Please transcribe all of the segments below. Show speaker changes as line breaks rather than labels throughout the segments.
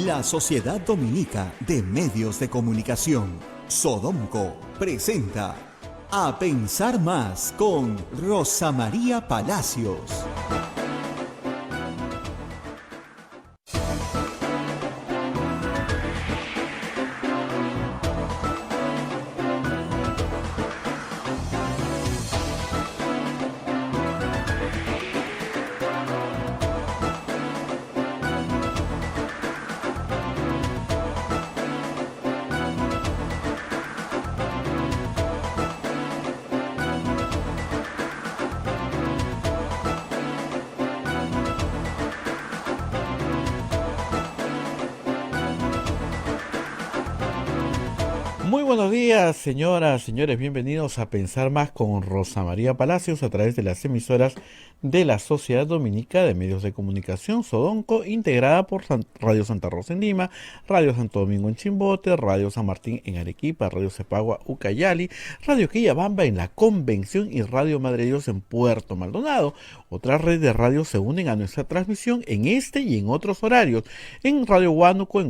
La Sociedad Dominica de Medios de Comunicación, Sodomco, presenta A Pensar Más con Rosa María Palacios.
Muy buenos días, señoras, señores, bienvenidos a Pensar Más con Rosa María Palacios a través de las emisoras de la Sociedad Dominica de Medios de Comunicación, Sodonco, integrada por Radio Santa Rosa en Lima, Radio Santo Domingo en Chimbote, Radio San Martín en Arequipa, Radio Cepagua Ucayali, Radio Quillabamba en La Convención y Radio Madre Dios en Puerto Maldonado. Otras redes de radio se unen a nuestra transmisión en este y en otros horarios. En Radio Huánuco,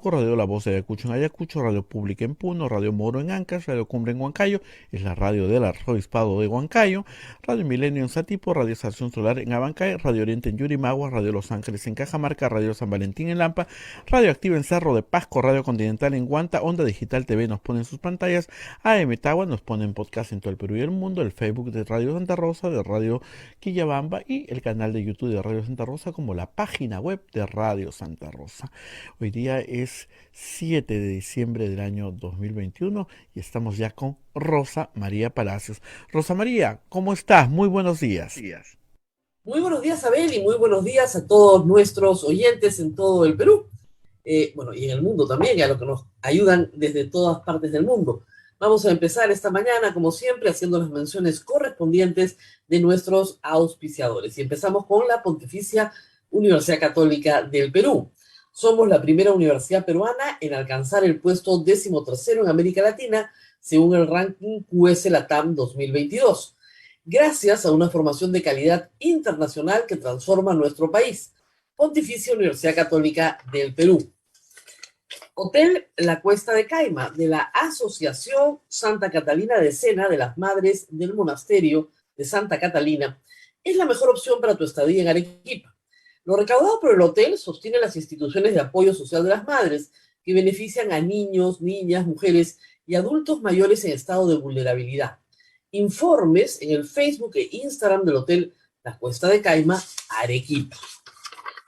Radio La Voz de Ayacucho en Ayacucho, Radio Pública en Puno, Radio Moro en Ancash, Radio Cumbre en Huancayo, es la radio del arzobispado de Huancayo, Radio Milenio en Satipo, Radio Estación Solar en Abancay, Radio Oriente en Yurimaguas, Radio Los Ángeles en Cajamarca, Radio San Valentín en Lampa, Radio Activa en Cerro de Pasco, Radio Continental en Guanta, Onda Digital TV nos pone en sus pantallas, AM Tagua nos pone en podcast en todo el Perú y el mundo, el Facebook de Radio Santa Rosa, de Radio Quillabamba y el canal de YouTube de Radio Santa Rosa como la página web de Radio Santa Rosa. Hoy día es 7 de diciembre del año 2021 y estamos ya con Rosa María Palacios. Rosa María, ¿cómo estás? Muy buenos días.
Muy buenos días, Abel, y muy buenos días a todos nuestros oyentes en todo el Perú. Y en el mundo también, y a los que nos ayudan desde todas partes del mundo. Vamos a empezar esta mañana, como siempre, haciendo las menciones correspondientes de nuestros auspiciadores. Y empezamos con la Pontificia Universidad Católica del Perú. Somos la primera universidad peruana en alcanzar el puesto 13º en América Latina, según el ranking QS Latam 2022, gracias a una formación de calidad internacional que transforma nuestro país. Pontificia Universidad Católica del Perú. Hotel La Cuesta de Caima, de la Asociación Santa Catalina de Sena de las Madres del Monasterio de Santa Catalina, es la mejor opción para tu estadía en Arequipa. Lo recaudado por el hotel sostiene las instituciones de apoyo social de las madres, que benefician a niños, niñas, mujeres y adultos mayores en estado de vulnerabilidad. Informes en el Facebook e Instagram del Hotel La Cuesta de Caima, Arequipa.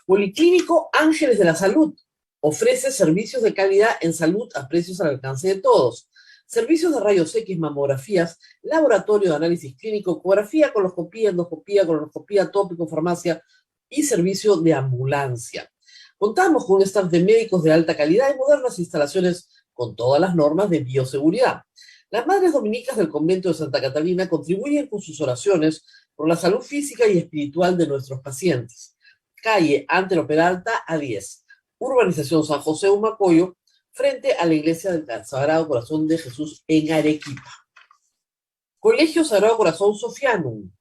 Policlínico Ángeles de la Salud ofrece servicios de calidad en salud a precios al alcance de todos. Servicios de rayos X, mamografías, laboratorio de análisis clínico, ecografía, coloscopía, endoscopía, colonoscopía, tópico, farmacia y servicio de ambulancia. Contamos con un staff de médicos de alta calidad y modernas instalaciones con todas las normas de bioseguridad. Las madres dominicas del convento de Santa Catalina contribuyen con sus oraciones por la salud física y espiritual de nuestros pacientes. Calle Antero Peralta a 10. Urbanización San José Humacoyo, frente a la iglesia del Sagrado Corazón de Jesús en Arequipa. Colegio Sagrado Corazón Sofianum.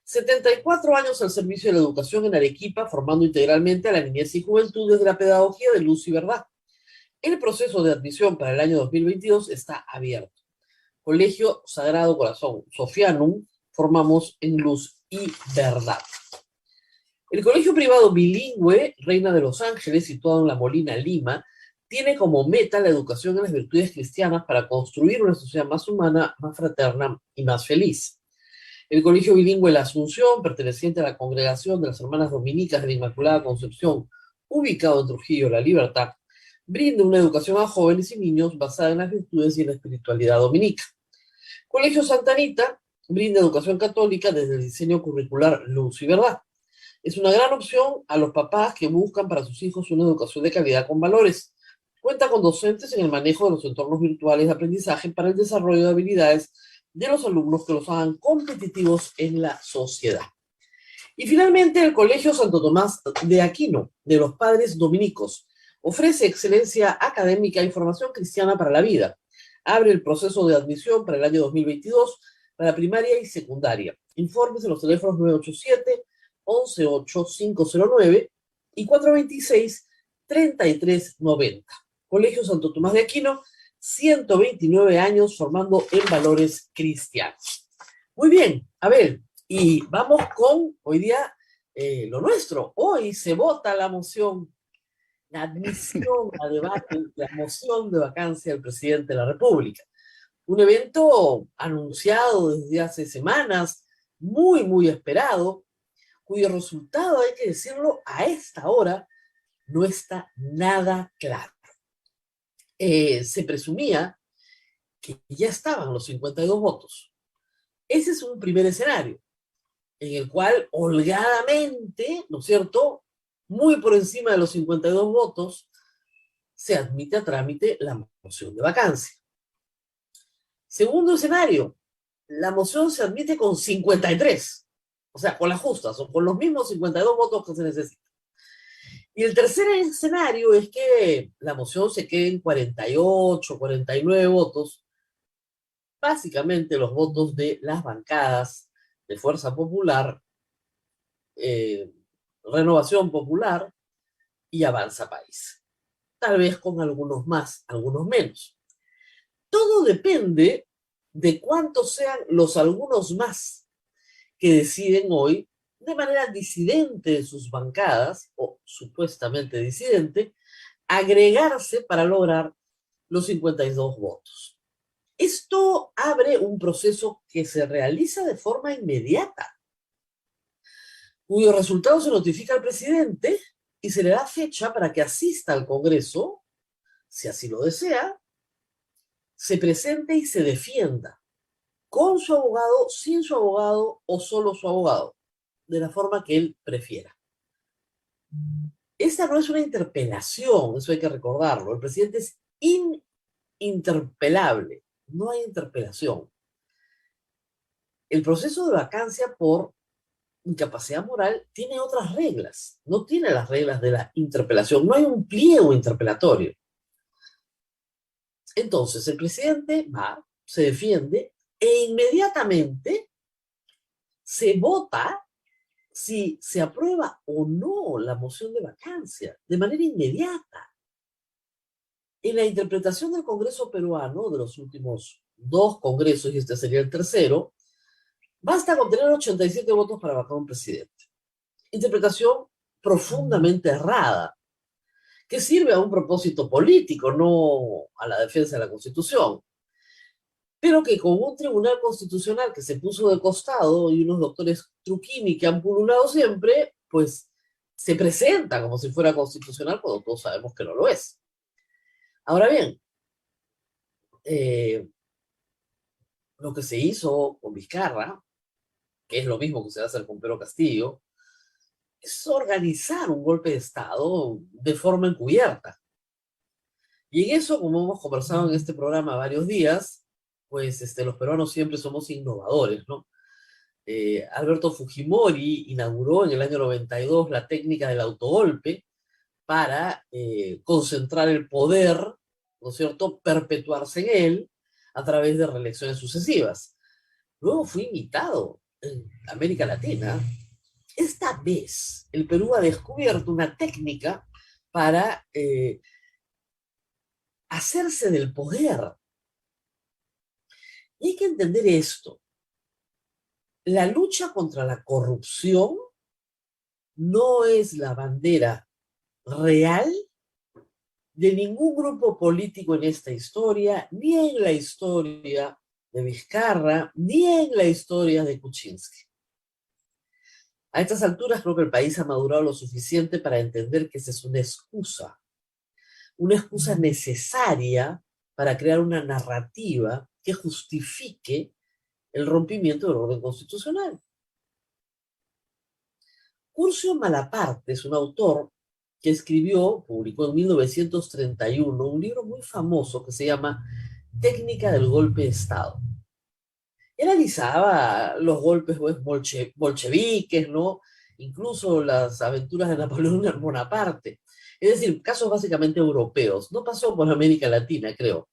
74 años al servicio de la educación en Arequipa, formando integralmente a la niñez y juventud desde la pedagogía de luz y verdad. El proceso de admisión para el año 2022 está abierto. Colegio Sagrado Corazón Sofianum, formamos en luz y verdad. El colegio privado bilingüe Reina de los Ángeles, situado en La Molina, Lima, tiene como meta la educación en las virtudes cristianas para construir una sociedad más humana, más fraterna y más feliz. El colegio bilingüe La Asunción, perteneciente a la Congregación de las Hermanas Dominicas de la Inmaculada Concepción, ubicado en Trujillo, La Libertad, brinda una educación a jóvenes y niños basada en las virtudes y en la espiritualidad dominica. Colegio Santa Anita brinda educación católica desde el diseño curricular Luz y Verdad. Es una gran opción a los papás que buscan para sus hijos una educación de calidad con valores. Cuenta con docentes en el manejo de los entornos virtuales de aprendizaje para el desarrollo de habilidades de los alumnos que los hagan competitivos en la sociedad. Y finalmente, el Colegio Santo Tomás de Aquino, de los Padres Dominicos, ofrece excelencia académica y formación cristiana para la vida. Abre el proceso de admisión para el año 2022 para primaria y secundaria. Informes en los teléfonos 987 118-509 y 426 3390. Colegio Santo Tomás de Aquino, 129 años formando en valores cristianos. Muy bien, a ver, y vamos con hoy día lo nuestro. Hoy se vota la moción, la admisión a debate, la moción de vacancia del presidente de la República. Un evento anunciado desde hace semanas, muy, muy esperado, cuyo resultado, hay que decirlo, a esta hora no está nada claro. Se presumía que ya estaban los 52 votos. Ese es un primer escenario, en el cual holgadamente, ¿no es cierto?, muy por encima de los 52 votos, se admite a trámite la moción de vacancia. Segundo escenario, la moción se admite con 53, o sea, con las justas, o con los mismos 52 votos que se necesitan. Y el tercer escenario es que la moción se quede en 48, 49 votos, básicamente los votos de las bancadas de Fuerza Popular, Renovación Popular y Avanza País. Tal vez con algunos más, algunos menos. Todo depende de cuántos sean los algunos más que deciden hoy, de manera disidente de sus bancadas, o supuestamente disidente, agregarse para lograr los 52 votos. Esto abre un proceso que se realiza de forma inmediata, cuyo resultado se notifica al presidente y se le da fecha para que asista al Congreso, si así lo desea, se presente y se defienda, con su abogado, sin su abogado o solo su abogado, de la forma que él prefiera. Esta no es una interpelación, eso hay que recordarlo. El presidente es ininterpelable, no hay interpelación. El proceso de vacancia por incapacidad moral tiene otras reglas, no tiene las reglas de la interpelación, no hay un pliego interpelatorio. Entonces, el presidente va, se defiende e inmediatamente se vota si se aprueba o no la moción de vacancia, de manera inmediata. En la interpretación del Congreso peruano, de los últimos dos congresos, y este sería el tercero, basta con tener 87 votos para vacar un presidente. Interpretación profundamente errada, que sirve a un propósito político, no a la defensa de la Constitución, pero que con un tribunal constitucional que se puso de costado y unos doctores Truquini que han pululado siempre, pues se presenta como si fuera constitucional cuando todos sabemos que no lo es. Ahora bien, lo que se hizo con Vizcarra, que es lo mismo que se va a hacer con Pedro Castillo, es organizar un golpe de Estado de forma encubierta. Y en eso, como hemos conversado en este programa varios días, pues los peruanos siempre somos innovadores, ¿no? Alberto Fujimori inauguró en el año 92 la técnica del autogolpe para concentrar el poder, ¿no es cierto?, perpetuarse en él a través de reelecciones sucesivas. Luego fue imitado en América Latina. Esta vez el Perú ha descubierto una técnica para hacerse del poder. Y hay que entender esto. La lucha contra la corrupción no es la bandera real de ningún grupo político en esta historia, ni en la historia de Vizcarra, ni en la historia de Kuczynski. A estas alturas creo que el país ha madurado lo suficiente para entender que esa es una excusa necesaria para crear una narrativa que justifique el rompimiento del orden constitucional. Curcio Malaparte es un autor que publicó en 1931 un libro muy famoso que se llama Técnica del golpe de Estado. Él analizaba los golpes bolcheviques, ¿no? Incluso las aventuras de Napoleón Bonaparte. Es decir, casos básicamente europeos. No pasó por América Latina, creo.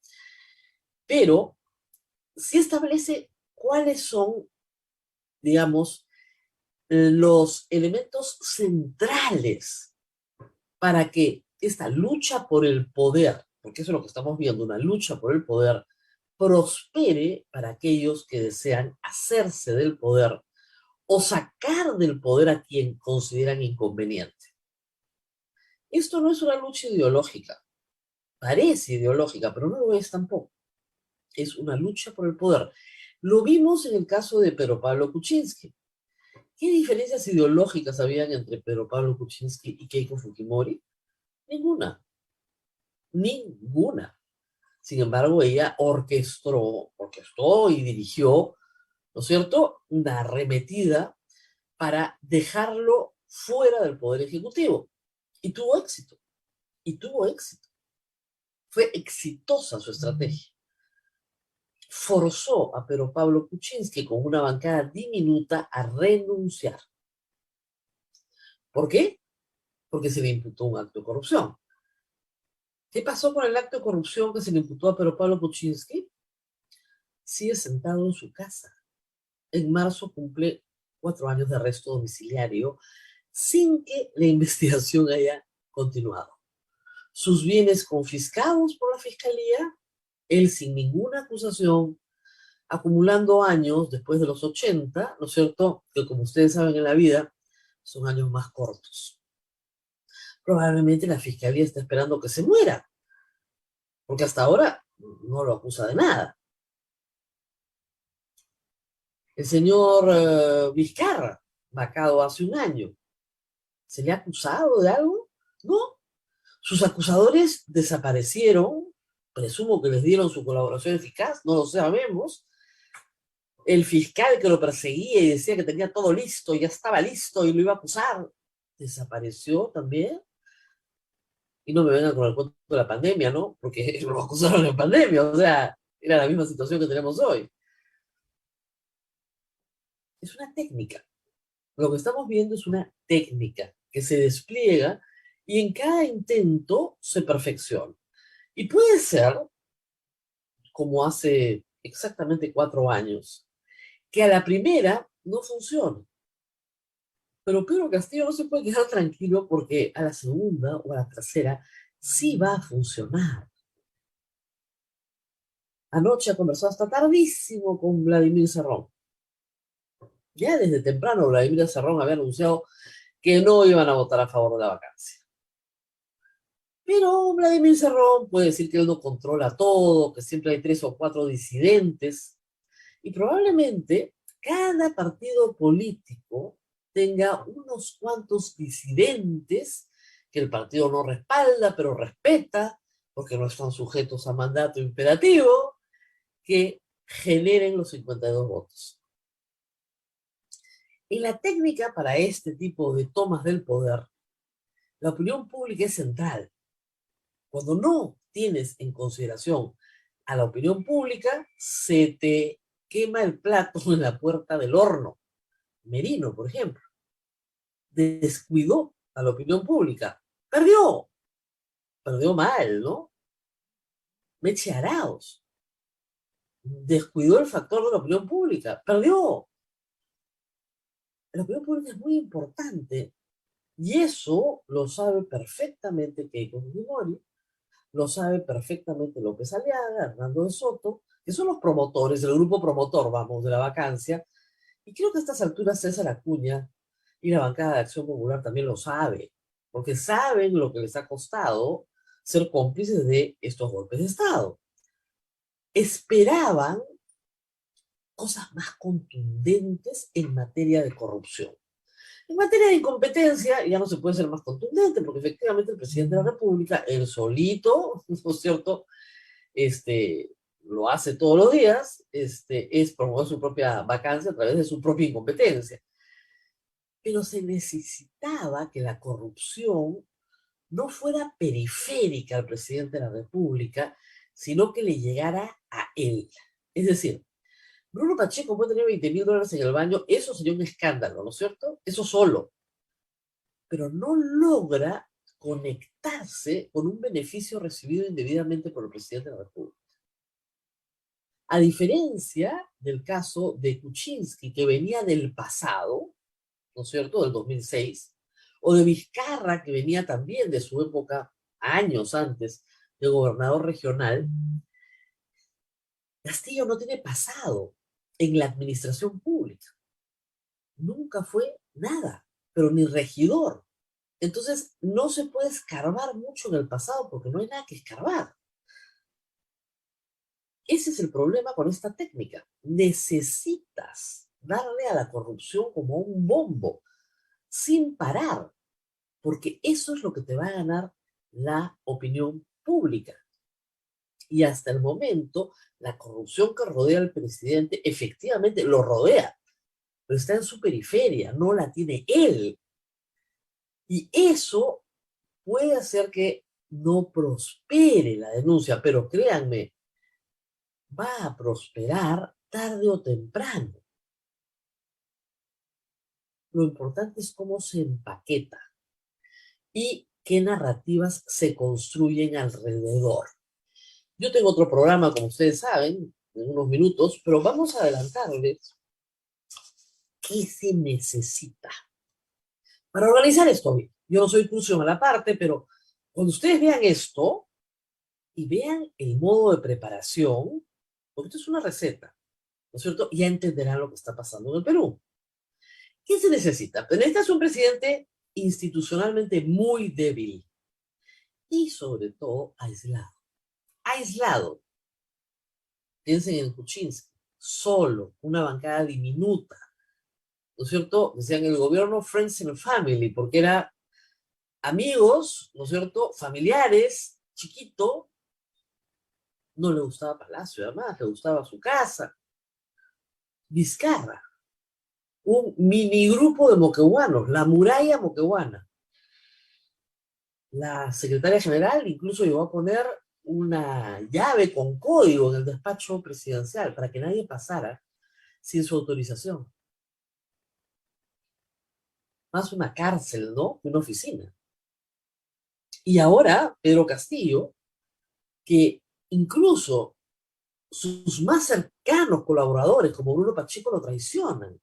Pero sí establece cuáles son, digamos, los elementos centrales para que esta lucha por el poder, porque eso es lo que estamos viendo, una lucha por el poder, prospere para aquellos que desean hacerse del poder o sacar del poder a quien consideran inconveniente. Esto no es una lucha ideológica, parece ideológica, pero no lo es tampoco. Es una lucha por el poder. Lo vimos en el caso de Pedro Pablo Kuczynski. ¿Qué diferencias ideológicas habían entre Pedro Pablo Kuczynski y Keiko Fujimori? Ninguna. Ninguna. Sin embargo, ella orquestó y dirigió, ¿no es cierto?, una arremetida para dejarlo fuera del Poder Ejecutivo. Y tuvo éxito. Y tuvo éxito. Fue exitosa su estrategia. Forzó a Pedro Pablo Kuczynski con una bancada diminuta a renunciar. ¿Por qué? Porque se le imputó un acto de corrupción. ¿Qué pasó con el acto de corrupción que se le imputó a Pedro Pablo Kuczynski? Sigue sentado en su casa. En marzo cumple 4 años de arresto domiciliario sin que la investigación haya continuado. Sus bienes confiscados por la fiscalía, él sin ninguna acusación, acumulando años después de los 80, ¿no es cierto?, que como ustedes saben en la vida, son años más cortos. Probablemente la fiscalía está esperando que se muera, porque hasta ahora no lo acusa de nada. El señor Vizcarra, vacado hace un año, ¿se le ha acusado de algo? No. Sus acusadores desaparecieron, presumo que les dieron su colaboración eficaz, no lo sabemos. El fiscal que lo perseguía y decía que tenía todo listo, ya estaba listo y lo iba a acusar, desapareció también. Y no me vengan con el cuento de la pandemia, ¿no? Porque lo acusaron en pandemia, o sea, era la misma situación que tenemos hoy. Es una técnica. Lo que estamos viendo es una técnica que se despliega y en cada intento se perfecciona. Y puede ser, como hace exactamente 4 años, que a la primera no funcione. Pero Pedro Castillo no se puede quedar tranquilo porque a la segunda o a la tercera sí va a funcionar. Anoche ha conversado hasta tardísimo con Vladimir Cerrón. Ya desde temprano Vladimir Cerrón había anunciado que no iban a votar a favor de la vacancia. Pero Vladimir Cerrón puede decir que él no controla todo, que siempre hay 3 o 4 disidentes, y probablemente cada partido político tenga unos cuantos disidentes que el partido no respalda, pero respeta, porque no están sujetos a mandato imperativo, que generen los 52 votos. En la técnica para este tipo de tomas del poder, la opinión pública es central. Cuando no tienes en consideración a la opinión pública, se te quema el plato en la puerta del horno. Merino, por ejemplo, descuidó a la opinión pública. Perdió mal, ¿no? Meche Arauz descuidó el factor de la opinión pública. Perdió. La opinión pública es muy importante y eso lo sabe perfectamente Keiko Fujimori, lo sabe perfectamente López Aliaga, Hernando de Soto, que son los promotores, el grupo promotor, vamos, de la vacancia. Y creo que a estas alturas César Acuña y la bancada de Acción Popular también lo sabe, porque saben lo que les ha costado ser cómplices de estos golpes de Estado. Esperaban cosas más contundentes en materia de corrupción. En materia de incompetencia ya no se puede ser más contundente, porque efectivamente el presidente de la República, él solito, ¿no es cierto?, lo hace todos los días, es promover su propia vacancia a través de su propia incompetencia. Pero se necesitaba que la corrupción no fuera periférica al presidente de la República, sino que le llegara a él. Es decir, Bruno Pacheco puede tener $20,000 en el baño, eso sería un escándalo, ¿no es cierto? Eso solo. Pero no logra conectarse con un beneficio recibido indebidamente por el presidente de la República. A diferencia del caso de Kuczynski, que venía del pasado, ¿no es cierto?, del 2006, o de Vizcarra, que venía también de su época años antes de gobernador regional, Castillo no tiene pasado en la administración pública. Nunca fue nada, pero ni regidor. Entonces, no se puede escarbar mucho en el pasado porque no hay nada que escarbar. Ese es el problema con esta técnica. Necesitas darle a la corrupción como un bombo, sin parar, porque eso es lo que te va a ganar la opinión pública. Y hasta el momento, la corrupción que rodea al presidente efectivamente lo rodea, pero está en su periferia, no la tiene él. Y eso puede hacer que no prospere la denuncia, pero créanme, va a prosperar tarde o temprano. Lo importante es cómo se empaqueta y qué narrativas se construyen alrededor. Yo tengo otro programa, como ustedes saben, en unos minutos, pero vamos a adelantarles qué se necesita para organizar esto bien. Yo no soy Crucio Malaparte, pero cuando ustedes vean esto y vean el modo de preparación, porque esto es una receta, ¿no es cierto? Ya entenderán lo que está pasando en el Perú. ¿Qué se necesita? Pues necesitas un presidente institucionalmente muy débil y sobre todo aislado. Aislado. Piensen en Kuczynski, solo, una bancada diminuta, ¿no es cierto? Decían el gobierno Friends and Family, porque era amigos, ¿no es cierto? Familiares, chiquito. No le gustaba Palacio, además, le gustaba su casa. Vizcarra, un minigrupo de moquehuanos, la muralla moquehuana. La secretaria general incluso llegó a poner una llave con código en el despacho presidencial para que nadie pasara sin su autorización. Más una cárcel, ¿no? Que una oficina. Y ahora, Pedro Castillo, que incluso sus más cercanos colaboradores, como Bruno Pacheco, lo traicionan.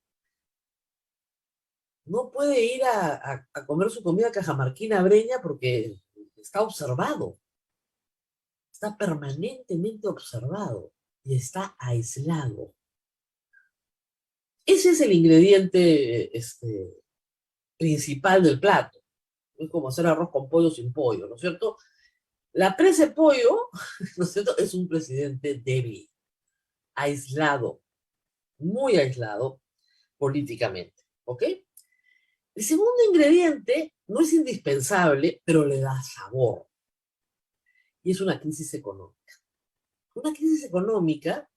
No puede ir a comer su comida cajamarquina breña porque está observado. Está permanentemente observado y está aislado. Ese es el ingrediente principal del plato. Es como hacer arroz con pollo sin pollo, ¿no es cierto? La presa de pollo, ¿no es cierto?, es un presidente débil, aislado, muy aislado políticamente, ¿ok? El segundo ingrediente no es indispensable, pero le da sabor. Y es una crisis económica. Una crisis económica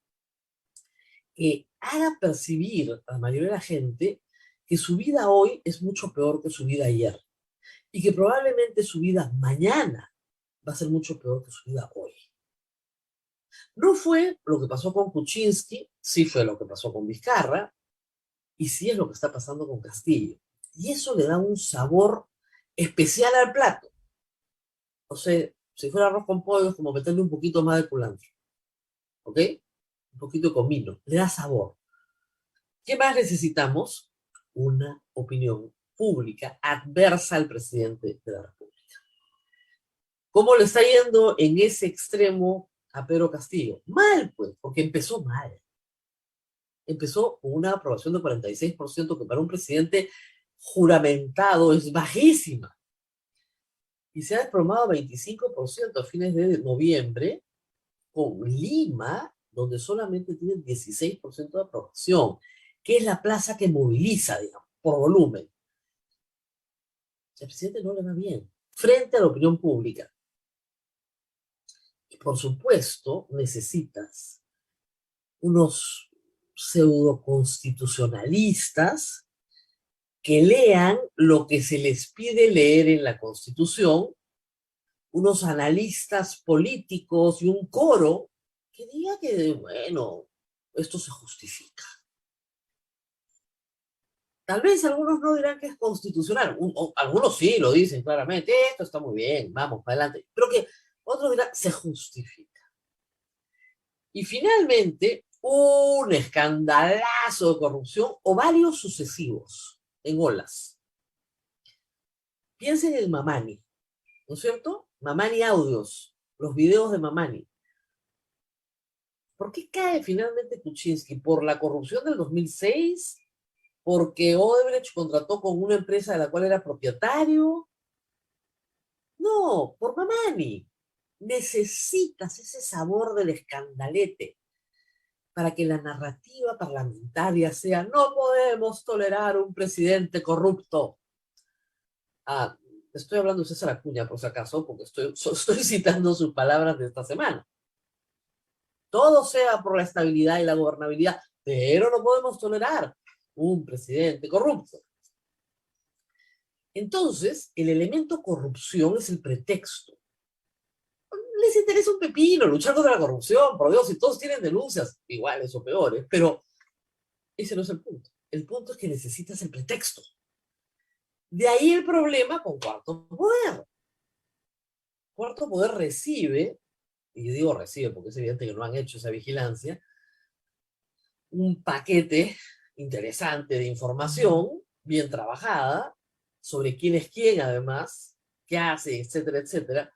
que haga percibir a la mayoría de la gente que su vida hoy es mucho peor que su vida ayer. Y que probablemente su vida mañana va a ser mucho peor que su vida hoy. No fue lo que pasó con Kuczynski, sí fue lo que pasó con Vizcarra, y sí es lo que está pasando con Castillo. Y eso le da un sabor especial al plato. O sea, si fuera arroz con pollo, es como meterle un poquito más de culantro. ¿Ok? Un poquito de comino. Le da sabor. ¿Qué más necesitamos? Una opinión pública adversa al presidente de la República. ¿Cómo le está yendo en ese extremo a Pedro Castillo? Mal, pues, porque empezó mal. Empezó con una aprobación de 46%, que para un presidente juramentado es bajísima. Y se ha desplomado a 25% a fines de noviembre, con Lima, donde solamente tiene 16% de aprobación, que es la plaza que moviliza, digamos, por volumen. Al presidente no le va bien, frente a la opinión pública. Y por supuesto, necesitas unos pseudoconstitucionalistas que lean lo que se les pide leer en la Constitución, unos analistas políticos y un coro que diga que, bueno, esto se justifica. Tal vez algunos no dirán que es constitucional, algunos sí lo dicen claramente, esto está muy bien, vamos para adelante, pero que otros dirán, se justifica. Y finalmente, un escandalazo de corrupción o varios sucesivos en olas. Piensen en Mamani, ¿no es cierto? Mamani Audios, los videos de Mamani. ¿Por qué cae finalmente Kuczynski? ¿Por la corrupción del 2006? ¿Porque Odebrecht contrató con una empresa de la cual era propietario? No, por Mamani. Necesitas ese sabor del escandalete para que la narrativa parlamentaria sea: no podemos tolerar un presidente corrupto. Ah, estoy hablando de César Acuña, por si acaso, porque estoy citando sus palabras de esta semana. Todo sea por la estabilidad y la gobernabilidad, pero no podemos tolerar un presidente corrupto. Entonces, el elemento corrupción es el pretexto. Les interesa un pepino luchar contra la corrupción, por Dios, si todos tienen denuncias, iguales o peores, pero ese no es el punto. El punto es que necesitas el pretexto. De ahí el problema con Cuarto Poder. Cuarto Poder recibe, y yo digo recibe porque es evidente que no han hecho esa vigilancia, un paquete interesante de información, bien trabajada, sobre quién es quién además, qué hace, etcétera, etcétera,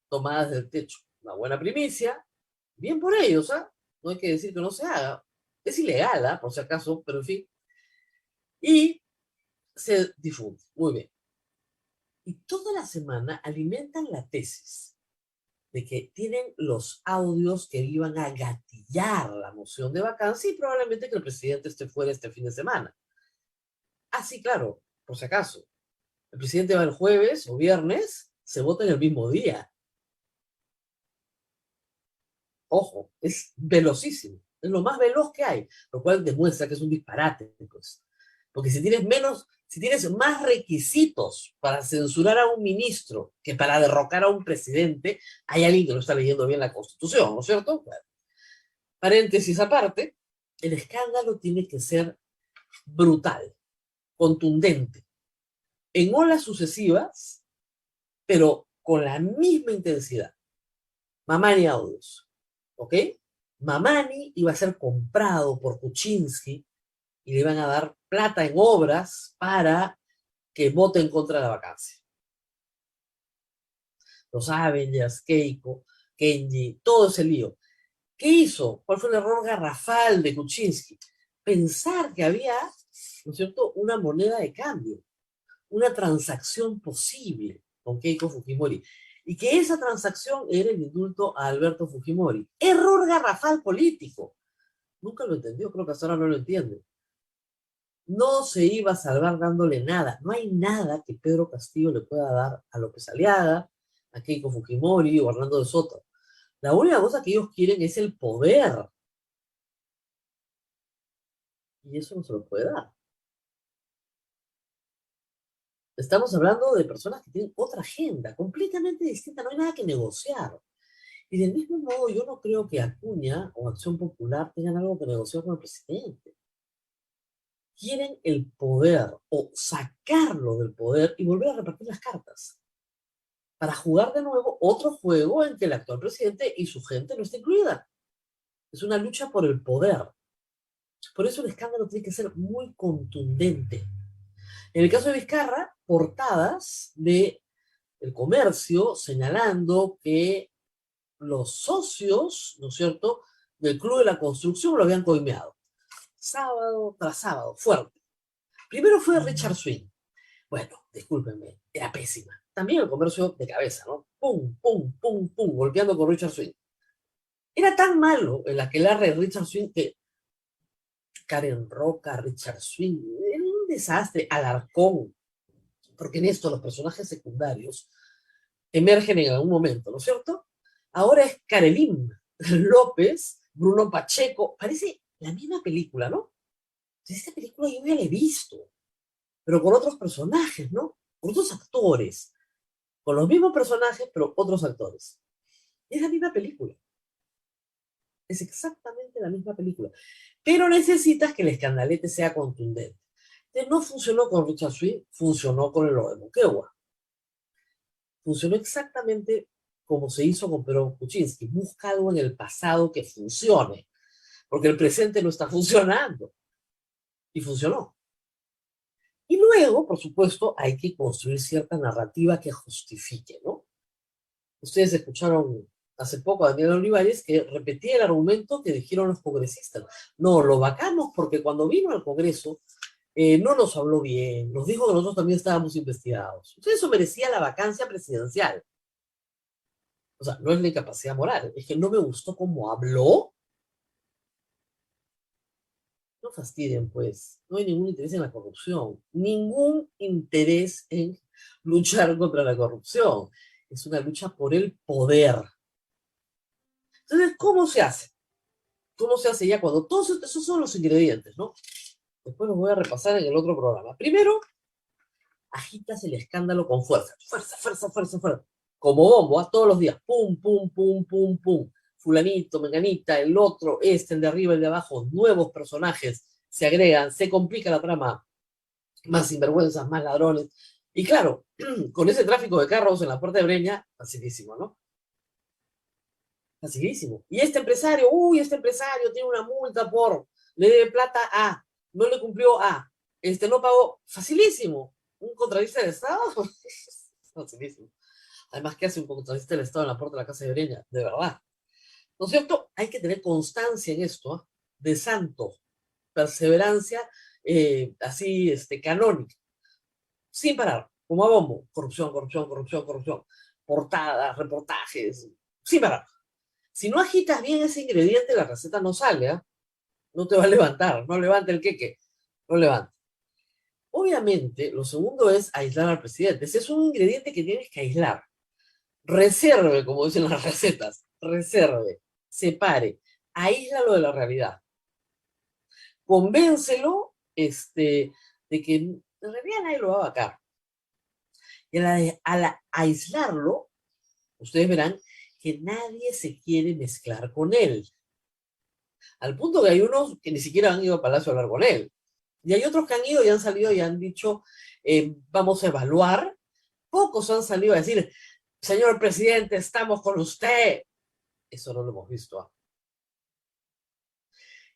tomadas del techo. Una buena primicia, bien por ellos, ¿ah? No hay que decir que no se haga. Es ilegal, ¿ah? Por si acaso, pero en fin. Y se difunde. Muy bien. Y toda la semana alimentan la tesis de que tienen los audios que iban a gatillar la moción de vacancia y probablemente que el presidente esté fuera este fin de semana. Ah, sí, claro, por si acaso. El presidente va el jueves o viernes, se vota en el mismo día. Ojo, es velocísimo. Es lo más veloz que hay, lo cual demuestra que es un disparate, pues. Porque si tienes más requisitos para censurar a un ministro que para derrocar a un presidente, hay alguien que no está leyendo bien la Constitución, ¿no es cierto? Bueno, paréntesis aparte, el escándalo tiene que ser brutal, contundente, en olas sucesivas, pero con la misma intensidad. Mamani Audios, ¿ok? Mamani iba a ser comprado por Kuczynski y le iban a dar plata en obras para que vote en contra de la vacancia. Los Avengers, Keiko, Kenji, todo ese lío. ¿Qué hizo? ¿Cuál fue el error garrafal de Kuczynski? Pensar que había, ¿no es cierto?, una moneda de cambio, una transacción posible con Keiko Fujimori, y que esa transacción era el indulto a Alberto Fujimori. Error garrafal político. Nunca lo entendió, creo que hasta ahora no lo entiende. No se iba a salvar dándole nada. No hay nada que Pedro Castillo le pueda dar a López Aliaga, a Keiko Fujimori o a Hernando de Soto. La única cosa que ellos quieren es el poder. Y eso no se lo puede dar. Estamos hablando de personas que tienen otra agenda, completamente distinta. No hay nada que negociar. Y del mismo modo, yo no creo que Acuña o Acción Popular tengan algo que negociar con el presidente. Quieren el poder o sacarlo del poder y volver a repartir las cartas para jugar de nuevo otro juego en que el actual presidente y su gente no está incluida. Es una lucha por el poder. Por eso el escándalo tiene que ser muy contundente. En el caso de Vizcarra, portadas de El Comercio señalando que los socios, ¿no es cierto?, del Club de la Construcción lo habían coimeado. Sábado tras sábado, fuerte. Primero fue Richard Swing. Bueno, discúlpenme, era pésima. También El Comercio de cabeza, ¿no? Pum, pum, pum, pum, golpeando con Richard Swing. Era tan malo el aquelarre de Richard Swing que Karen Roca, Richard Swing, era un desastre. Alarcón, porque en esto los personajes secundarios emergen en algún momento, ¿no es cierto? Ahora es Karelín López, Bruno Pacheco, parece la misma película, ¿no? Esta película yo ya la he visto, pero con otros personajes, ¿no? Con otros actores, con los mismos personajes, pero otros actores. Es la misma película. Es exactamente la misma película. Pero necesitas que el escandalete sea contundente. Entonces, no funcionó con Richard Swing, funcionó con lo de Moquegua. Funcionó exactamente como se hizo con Pedro Kuczynski. Busca algo en el pasado que funcione, porque el presente no está funcionando. Y funcionó. Y luego, por supuesto, hay que construir cierta narrativa que justifique, ¿no? Ustedes escucharon hace poco a Daniel Olivares que repetía el argumento que dijeron los congresistas. No, lo vacamos porque cuando vino al Congreso no nos habló bien, nos dijo que nosotros también estábamos investigados. Entonces eso merecía la vacancia presidencial. O sea, no es la incapacidad moral, es que no me gustó cómo habló. No fastidien, pues. No hay ningún interés en la corrupción. Ningún interés en luchar contra la corrupción. Es una lucha por el poder. Entonces, ¿cómo se hace? ¿Cómo se hace ya cuando todos esos son los ingredientes, ¿no? Después los voy a repasar en el otro programa. Primero, agitas el escándalo con fuerza. Fuerza, fuerza, fuerza, fuerza. Como bombo, ¿ah? Todos los días. Pum, pum, pum, pum, pum. Fulanito, menganita, el otro, el de arriba, el de abajo. Nuevos personajes se agregan, se complica la trama. Más sinvergüenzas, más ladrones. Y claro, con ese tráfico de carros en la Puerta de Breña, facilísimo, ¿no? Facilísimo. Y este empresario, este empresario tiene una multa por, le debe plata a, no le cumplió a, no pagó, facilísimo. ¿Un contratista del Estado? Facilísimo. Además, ¿qué hace un contratista del Estado en la puerta de la Casa de Breña? De verdad. ¿No es cierto? Hay que tener constancia en esto, ¿eh? De santo, perseverancia, así, canónica, sin parar, como a bombo. Corrupción, corrupción, corrupción, corrupción. Portadas, reportajes, sin parar. Si no agitas bien ese ingrediente, la receta no sale, ¿eh? No te va a levantar, no levanta el queque, no levanta. Obviamente, lo segundo es aislar al presidente. Ese es un ingrediente que tienes que aislar. Reserve, como dicen las recetas, reserve, separe, aíslalo de la realidad. Convéncelo de que en realidad nadie lo va a vacar. Y al aislarlo, ustedes verán que nadie se quiere mezclar con él. Al punto que hay unos que ni siquiera han ido a Palacio a hablar con él. Y hay otros que han ido y han salido y han dicho, vamos a evaluar. Pocos han salido a decir, señor presidente, estamos con usted. Eso no lo hemos visto. ¿Ah?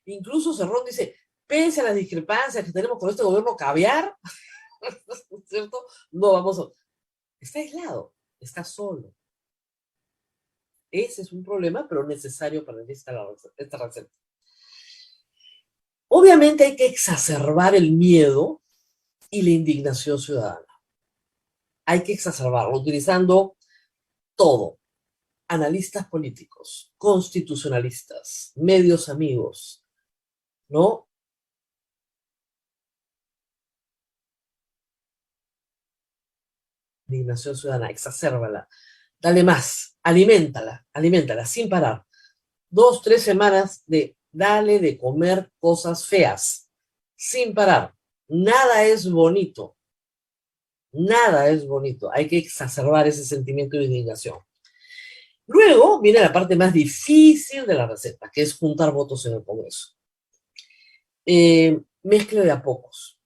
Incluso Cerrón dice, pese a las discrepancias que tenemos con este gobierno caviar, ¿cierto? No vamos a... Está aislado, está solo. Ese es un problema, pero necesario para esta receta. Obviamente hay que exacerbar el miedo y la indignación ciudadana. Hay que exacerbarlo utilizando todo. Analistas políticos, constitucionalistas, medios amigos, ¿no? Indignación ciudadana, exacérbala. Dale más, aliméntala, sin parar. 2, 3 semanas de dale de comer cosas feas, sin parar. Nada es bonito. Nada es bonito. Hay que exacerbar ese sentimiento de indignación. Luego viene la parte más difícil de la receta, que es juntar votos en el Congreso. Mezcle de a pocos.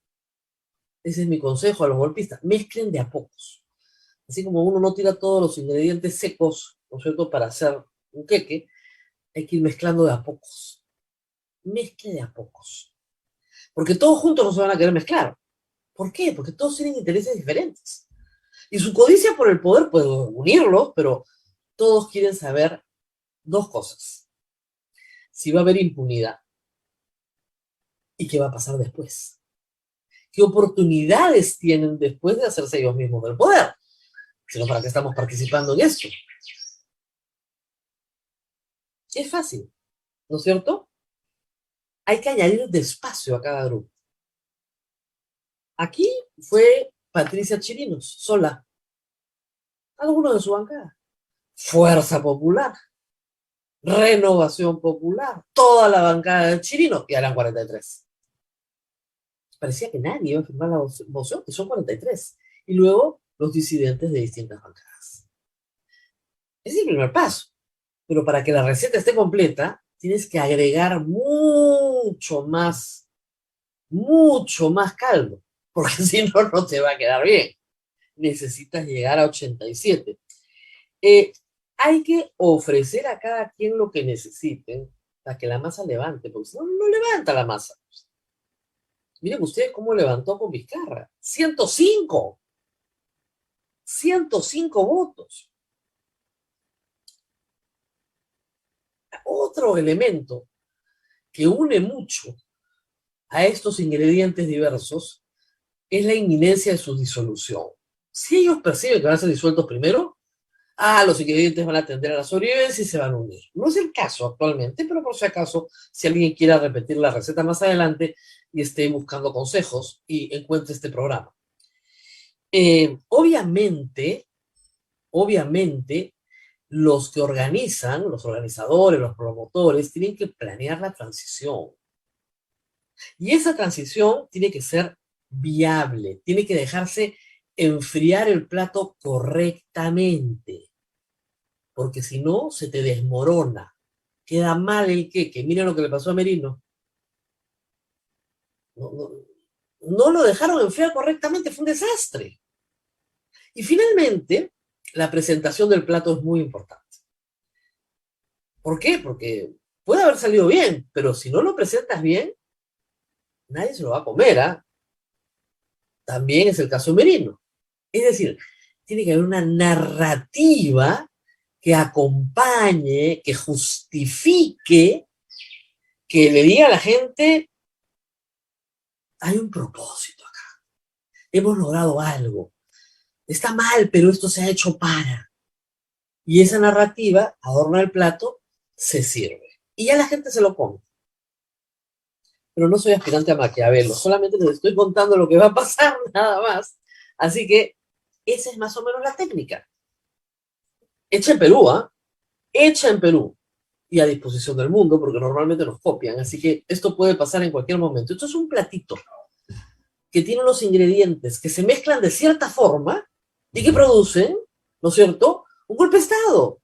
Ese es mi consejo a los golpistas. Mezclen de a pocos. Así como uno no tira todos los ingredientes secos, ¿no es cierto?, para hacer un queque, hay que ir mezclando de a pocos. Mezcle de a pocos. Porque todos juntos no se van a querer mezclar. ¿Por qué? Porque todos tienen intereses diferentes. Y su codicia por el poder puede unirlos, pero todos quieren saber dos cosas. Si va a haber impunidad y qué va a pasar después. ¿Qué oportunidades tienen después de hacerse ellos mismos del poder? Sino para qué estamos participando en esto. Es fácil, ¿no es cierto? Hay que añadir despacio a cada grupo. Aquí fue Patricia Chirinos, sola. Alguno de su bancada. Fuerza Popular. Renovación Popular. Toda la bancada de Chirinos. Y eran 43. Parecía que nadie iba a firmar la moción, que son 43. Y luego los disidentes de distintas bancadas. Ese es el primer paso. Pero para que la receta esté completa, tienes que agregar mucho más caldo, porque si no, no te va a quedar bien. Necesitas llegar a 87. Hay que ofrecer a cada quien lo que necesiten para que la masa levante, porque si no, no levanta la masa. Miren ustedes cómo levantó con Vizcarra. 105 votos. otro elemento que une mucho a estos ingredientes diversos es la inminencia de su disolución. Si ellos perciben que van a ser disueltos primero, los ingredientes van a tender a la sobrevivencia y se van a unir. No es el caso actualmente, pero por si acaso, si alguien quiera repetir la receta más adelante y esté buscando consejos y encuentre este programa. Obviamente, los que organizan, los organizadores, los promotores, tienen que planear la transición. Y esa transición tiene que ser viable, tiene que dejarse enfriar el plato correctamente, porque si no, se te desmorona, queda mal el queque. Miren lo que le pasó a Merino. No lo dejaron enfriar correctamente, fue un desastre. Y finalmente, la presentación del plato es muy importante. ¿Por qué? Porque puede haber salido bien, pero si no lo presentas bien, nadie se lo va a comer, ¿ah? También es el caso de Merino. Es decir, tiene que haber una narrativa que acompañe, que justifique, que le diga a la gente, hay un propósito acá, hemos logrado algo, está mal, pero esto se ha hecho para. Y esa narrativa adorna el plato, se sirve. Y ya la gente se lo come. Pero no soy aspirante a Maquiavelo, solamente les estoy contando lo que va a pasar, nada más. Así que esa es más o menos la técnica. Hecha en Perú, hecha en Perú y a disposición del mundo, porque normalmente nos copian, así que esto puede pasar en cualquier momento. Esto es un platito que tiene unos ingredientes que se mezclan de cierta forma y que producen, ¿no es cierto?, un golpe de Estado.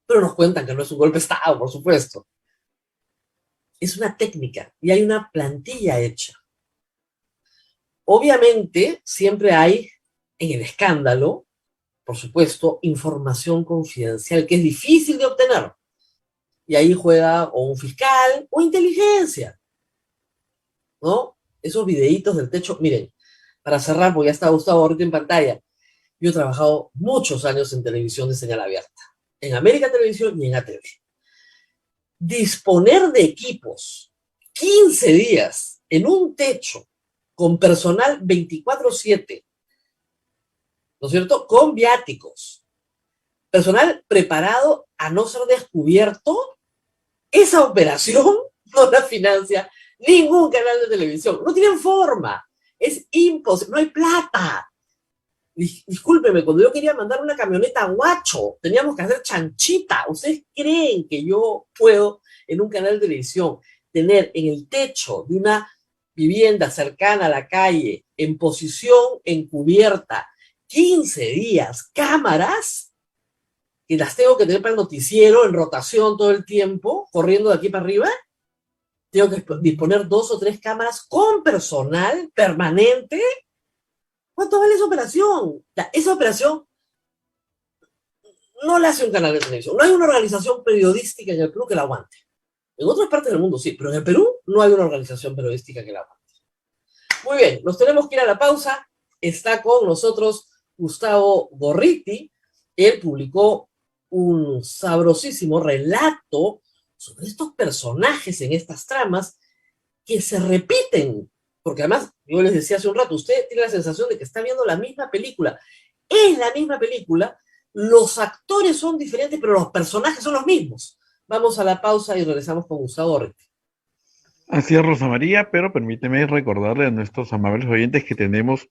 Pero nos cuentan que no es un golpe de Estado, por supuesto. Es una técnica y hay una plantilla hecha. Obviamente, siempre hay en el escándalo, por supuesto, información confidencial que es difícil de obtener. Y ahí juega o un fiscal o inteligencia, ¿no? Esos videitos del techo. Miren, para cerrar, porque ya está Gustavo ahorita en pantalla, yo he trabajado muchos años en televisión de señal abierta, en América Televisión y en ATV. Disponer de equipos 15 días en un techo con personal 24/7, ¿no es cierto?, con viáticos, personal preparado a no ser descubierto, esa operación no la financia ningún canal de televisión. No tienen forma, es imposible, no hay plata. Discúlpeme, cuando yo quería mandar una camioneta a Huacho, teníamos que hacer chanchita. ¿Ustedes creen que yo puedo, en un canal de televisión, tener en el techo de una vivienda cercana a la calle, en posición encubierta, 15 días, cámaras, que las tengo que tener para el noticiero, en rotación todo el tiempo, corriendo de aquí para arriba? Tengo que disponer 2 o 3 cámaras con personal permanente. ¿Cuánto vale esa operación? Esa operación no la hace un canal de televisión. No hay una organización periodística en el Perú que la aguante. En otras partes del mundo sí, pero en el Perú no hay una organización periodística que la aguante. Muy bien, nos tenemos que ir a la pausa. Está con nosotros Gustavo Gorriti. Él publicó un sabrosísimo relato sobre estos personajes en estas tramas que se repiten. Porque además, yo les decía hace un rato, usted tiene la sensación de que está viendo la misma película. Es la misma película, los actores son diferentes, pero los personajes son los mismos. Vamos a la pausa y regresamos con Gustavo Gorriti.
Así es, Rosa María, pero permíteme recordarle a nuestros amables oyentes que tenemos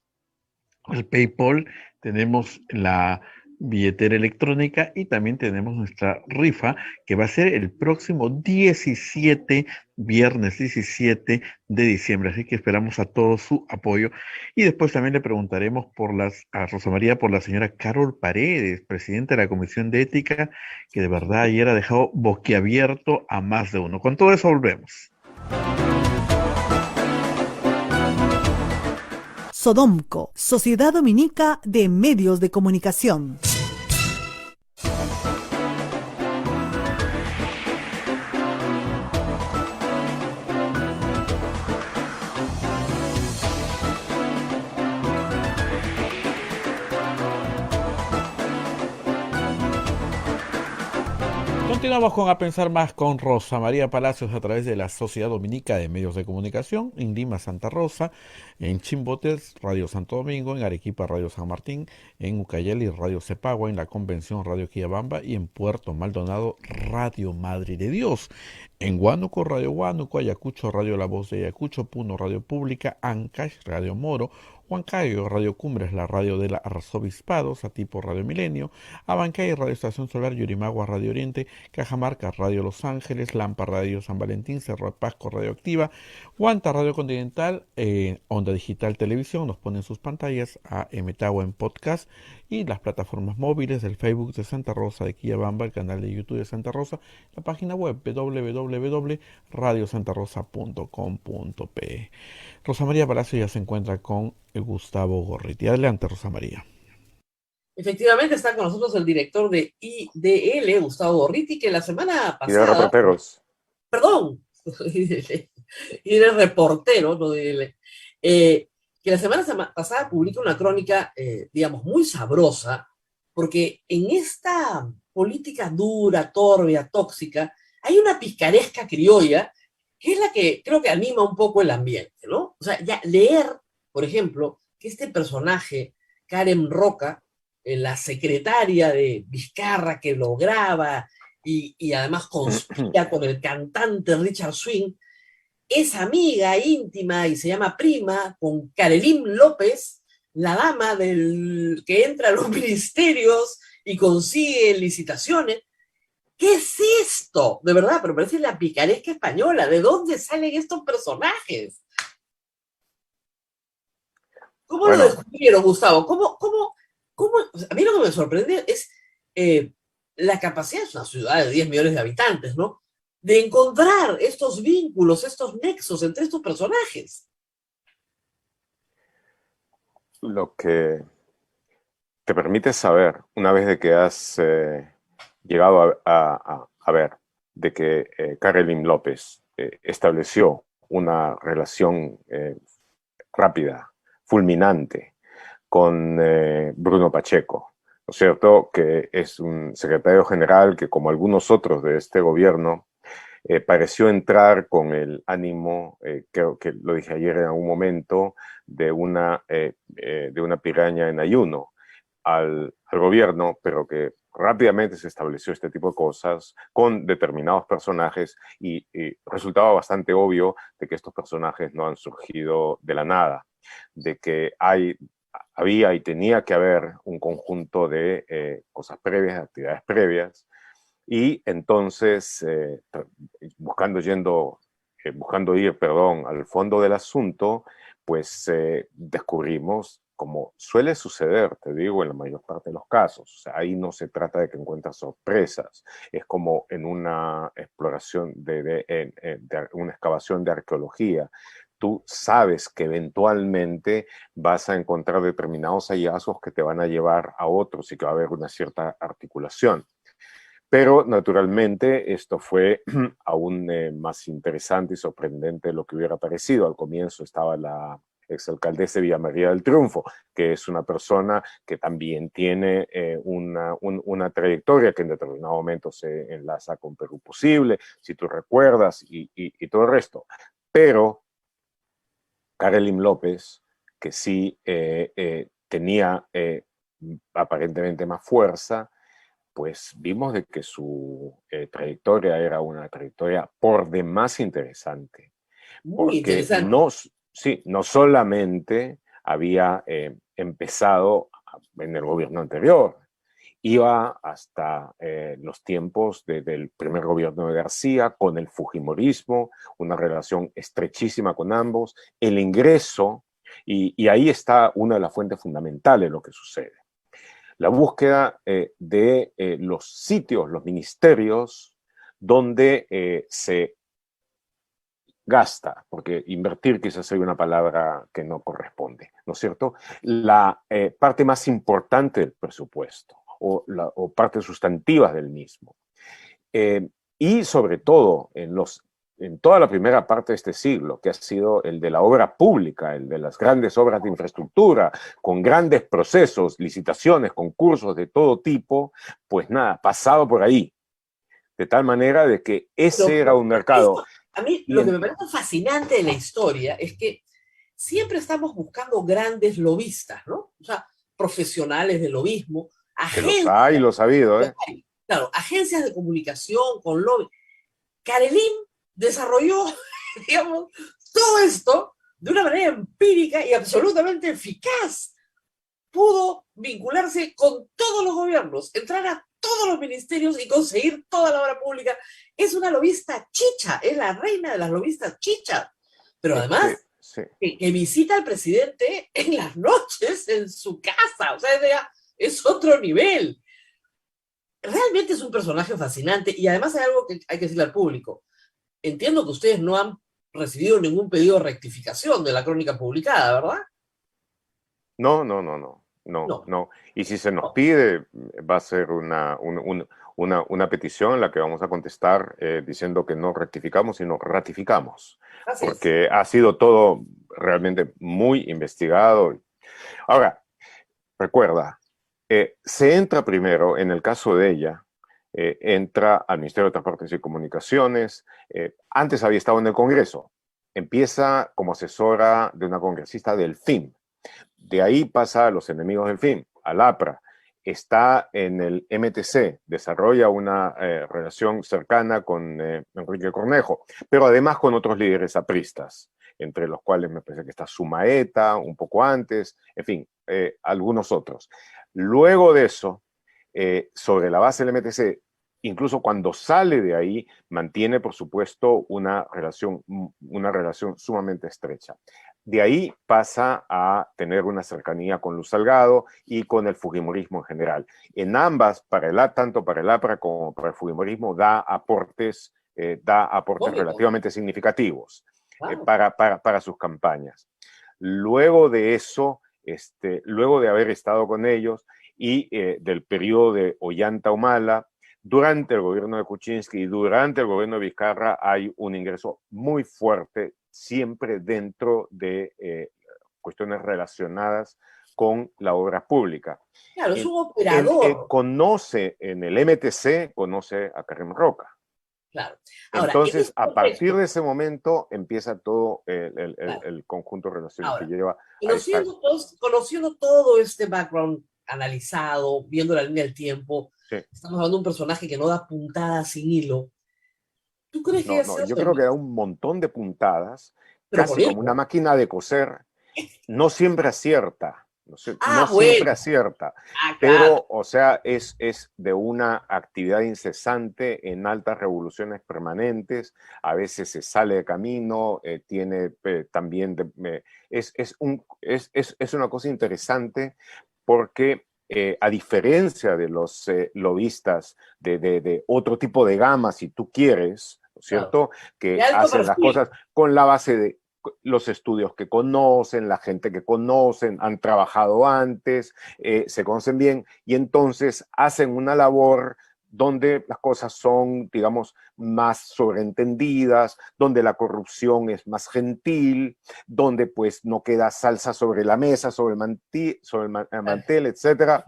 el PayPal, tenemos la billetera electrónica y también tenemos nuestra rifa que va a ser el próximo 17, viernes 17 de diciembre, así que esperamos a todo su apoyo. Y después también le preguntaremos a Rosa María por la señora Carol Paredes, presidenta de la Comisión de Ética, que de verdad ayer ha dejado boquiabierto a más de uno. Con todo eso volvemos.
Sodomco, Sociedad Dominica de Medios de Comunicación.
Continuamos con A Pensar Más con Rosa María Palacios a través de la Sociedad Dominica de Medios de Comunicación, en Lima, Santa Rosa, en Chimbotes, Radio Santo Domingo, en Arequipa, Radio San Martín, en Ucayali, Radio Cepagua, en la Convención, Radio Quillabamba y en Puerto Maldonado, Radio Madre de Dios. En Huánuco, Radio Huánuco, Ayacucho, Radio La Voz de Ayacucho, Puno, Radio Pública, Ancash, Radio Moro, Huancayo, Radio Cumbres, la radio del Arzobispado, Satipo, Radio Milenio, Abancay, Radio Estación Solar, Yurimagua, Radio Oriente, Cajamarca, Radio Los Ángeles, Lampa, Radio San Valentín, Cerro de Pasco, Radio Activa, Huanta, Radio Continental, Onda Digital Televisión, nos ponen sus pantallas a Metagua en podcast y las plataformas móviles del Facebook de Santa Rosa de Quillabamba, el canal de YouTube de Santa Rosa, la página web www.radiosantarosa.com.pe. Rosa María Palacio ya se encuentra con Gustavo Gorriti. Adelante, Rosa María.
Efectivamente está con nosotros el director de IDL, Gustavo Gorriti, que la semana
Y de
pasada...
reporteros.
Perdón, IDL reportero, no IDL. Que la semana pasada publica una crónica, digamos, muy sabrosa, porque en esta política dura, turbia, tóxica, hay una picaresca criolla que es la que creo que anima un poco el ambiente, ¿no? O sea, ya leer, por ejemplo, que este personaje, Karen Roca, la secretaria de Vizcarra que lo graba y además conspira con el cantante Richard Swing, es amiga íntima y se llama prima con Karelim López, la dama que entra a los ministerios y consigue licitaciones. ¿Qué es esto? De verdad, pero parece la picaresca española. ¿De dónde salen estos personajes? ¿Cómo lo descubrieron, Gustavo? ¿Cómo? A mí lo que me sorprende es la capacidad, es una ciudad de 10 millones de habitantes, ¿no? De encontrar estos vínculos, estos nexos entre estos personajes.
Lo que te permite saber, una vez de que has llegado a ver, de que Karelim López estableció una relación rápida, fulminante, con Bruno Pacheco, ¿no es cierto? Que es un secretario general que, como algunos otros de este gobierno, pareció entrar con el ánimo, creo que lo dije ayer en algún momento, de una piraña en ayuno al gobierno, pero que rápidamente se estableció este tipo de cosas con determinados personajes y resultaba bastante obvio de que estos personajes no han surgido de la nada, de que había y tenía que haber un conjunto de cosas previas, de actividades previas, y entonces buscando ir al fondo del asunto, pues descubrimos, como suele suceder, te digo, en la mayor parte de los casos. O sea, ahí no se trata de que encuentres sorpresas, es como en una exploración, una excavación de arqueología. Tú sabes que eventualmente vas a encontrar determinados hallazgos que te van a llevar a otros y que va a haber una cierta articulación. Pero naturalmente esto fue aún más interesante y sorprendente de lo que hubiera parecido. Al comienzo estaba la exalcaldesa de Villa María del Triunfo, que es una persona que también tiene una trayectoria que en determinado momento se enlaza con Perú Posible, si tú recuerdas, y todo el resto. Pero Karelim López, que sí tenía aparentemente más fuerza, pues vimos de que su trayectoria era una trayectoria por demás interesante.
Muy interesante.
No solamente había empezado en el gobierno anterior, iba hasta los tiempos del primer gobierno de García, con el fujimorismo, una relación estrechísima con ambos, el ingreso, y ahí está una de las fuentes fundamentales de lo que sucede. La búsqueda de los sitios, los ministerios, donde se gasta, porque invertir quizás sea una palabra que no corresponde, ¿no es cierto? La parte más importante del presupuesto o partes sustantivas del mismo. Y sobre todo en toda la primera parte de este siglo, que ha sido el de la obra pública, el de las grandes obras de infraestructura, con grandes procesos, licitaciones, concursos de todo tipo, pues nada, pasado por ahí. de tal manera de que ese era un mercado.
A mí
Y
lo que me parece fascinante de la historia es que siempre estamos buscando grandes lobistas, ¿no? O sea, profesionales del lobismo,
que los hay,
agencias,
los ha habido, ¿eh?
claro, agencias de comunicación con lobby. Karelim desarrolló, digamos, todo esto de una manera empírica y absolutamente eficaz. Pudo vincularse con todos los gobiernos, entrar a todos los ministerios y conseguir toda la obra pública. Es una lobista chicha, es la reina de las lobistas chicha. Pero además,
sí.
que visita al presidente en las noches en su casa. O sea, es otro nivel. Realmente es un personaje fascinante y además hay algo que hay que decirle al público. Entiendo que ustedes no han recibido ningún pedido de rectificación de la crónica publicada, ¿verdad?
No. Y si se nos pide, va a ser una petición en la que vamos a contestar diciendo que no rectificamos, sino ratificamos. Porque ha sido todo realmente muy investigado. Ahora, recuerda, se entra primero, en el caso de ella, entra al Ministerio de Transportes y Comunicaciones. Antes había estado en el Congreso. Empieza como asesora de una congresista del FIM. De ahí pasa a los enemigos del FIM, al APRA. Está en el MTC, desarrolla una relación cercana con Enrique Cornejo, pero además con otros líderes apristas, entre los cuales me parece que está Sumaeta, un poco antes, en fin, algunos otros. Luego de eso, sobre la base del MTC, incluso cuando sale de ahí, mantiene, por supuesto, una relación sumamente estrecha. De ahí pasa a tener una cercanía con Luz Salgado y con el fujimorismo en general. En ambas, tanto para el APRA como para el fujimorismo, da aportes relativamente significativos para sus campañas. Luego de eso, luego de haber estado con ellos y del periodo de Ollanta Humala, durante el gobierno de Kuczynski y durante el gobierno de Vizcarra hay un ingreso muy fuerte, siempre dentro de cuestiones relacionadas con la obra pública.
Claro, es un operador.
Conoce en el MTC, conoce a Karim Roca.
Claro. Ahora,
entonces, a partir de ese momento empieza todo el conjunto de relaciones que lleva.
Conociendo todo este background analizado, viendo la línea del tiempo, estamos hablando de un personaje que no da puntadas sin hilo. ¿Tú crees que
yo creo que da un montón de puntadas, casi como una máquina de coser. No siempre acierta, siempre acierta, pero, o sea, es de una actividad incesante en altas revoluciones permanentes, a veces se sale de camino, tiene también, es una cosa interesante porque a diferencia de los lobistas de otro tipo de gama, si tú quieres, ¿no es cierto? Que hacen las cosas con la base de los estudios que conocen, la gente que conocen, han trabajado antes, se conocen bien y entonces hacen una labor donde las cosas son, digamos, más sobreentendidas, donde la corrupción es más gentil, donde pues no queda salsa sobre la mesa, sobre el mantel, etc.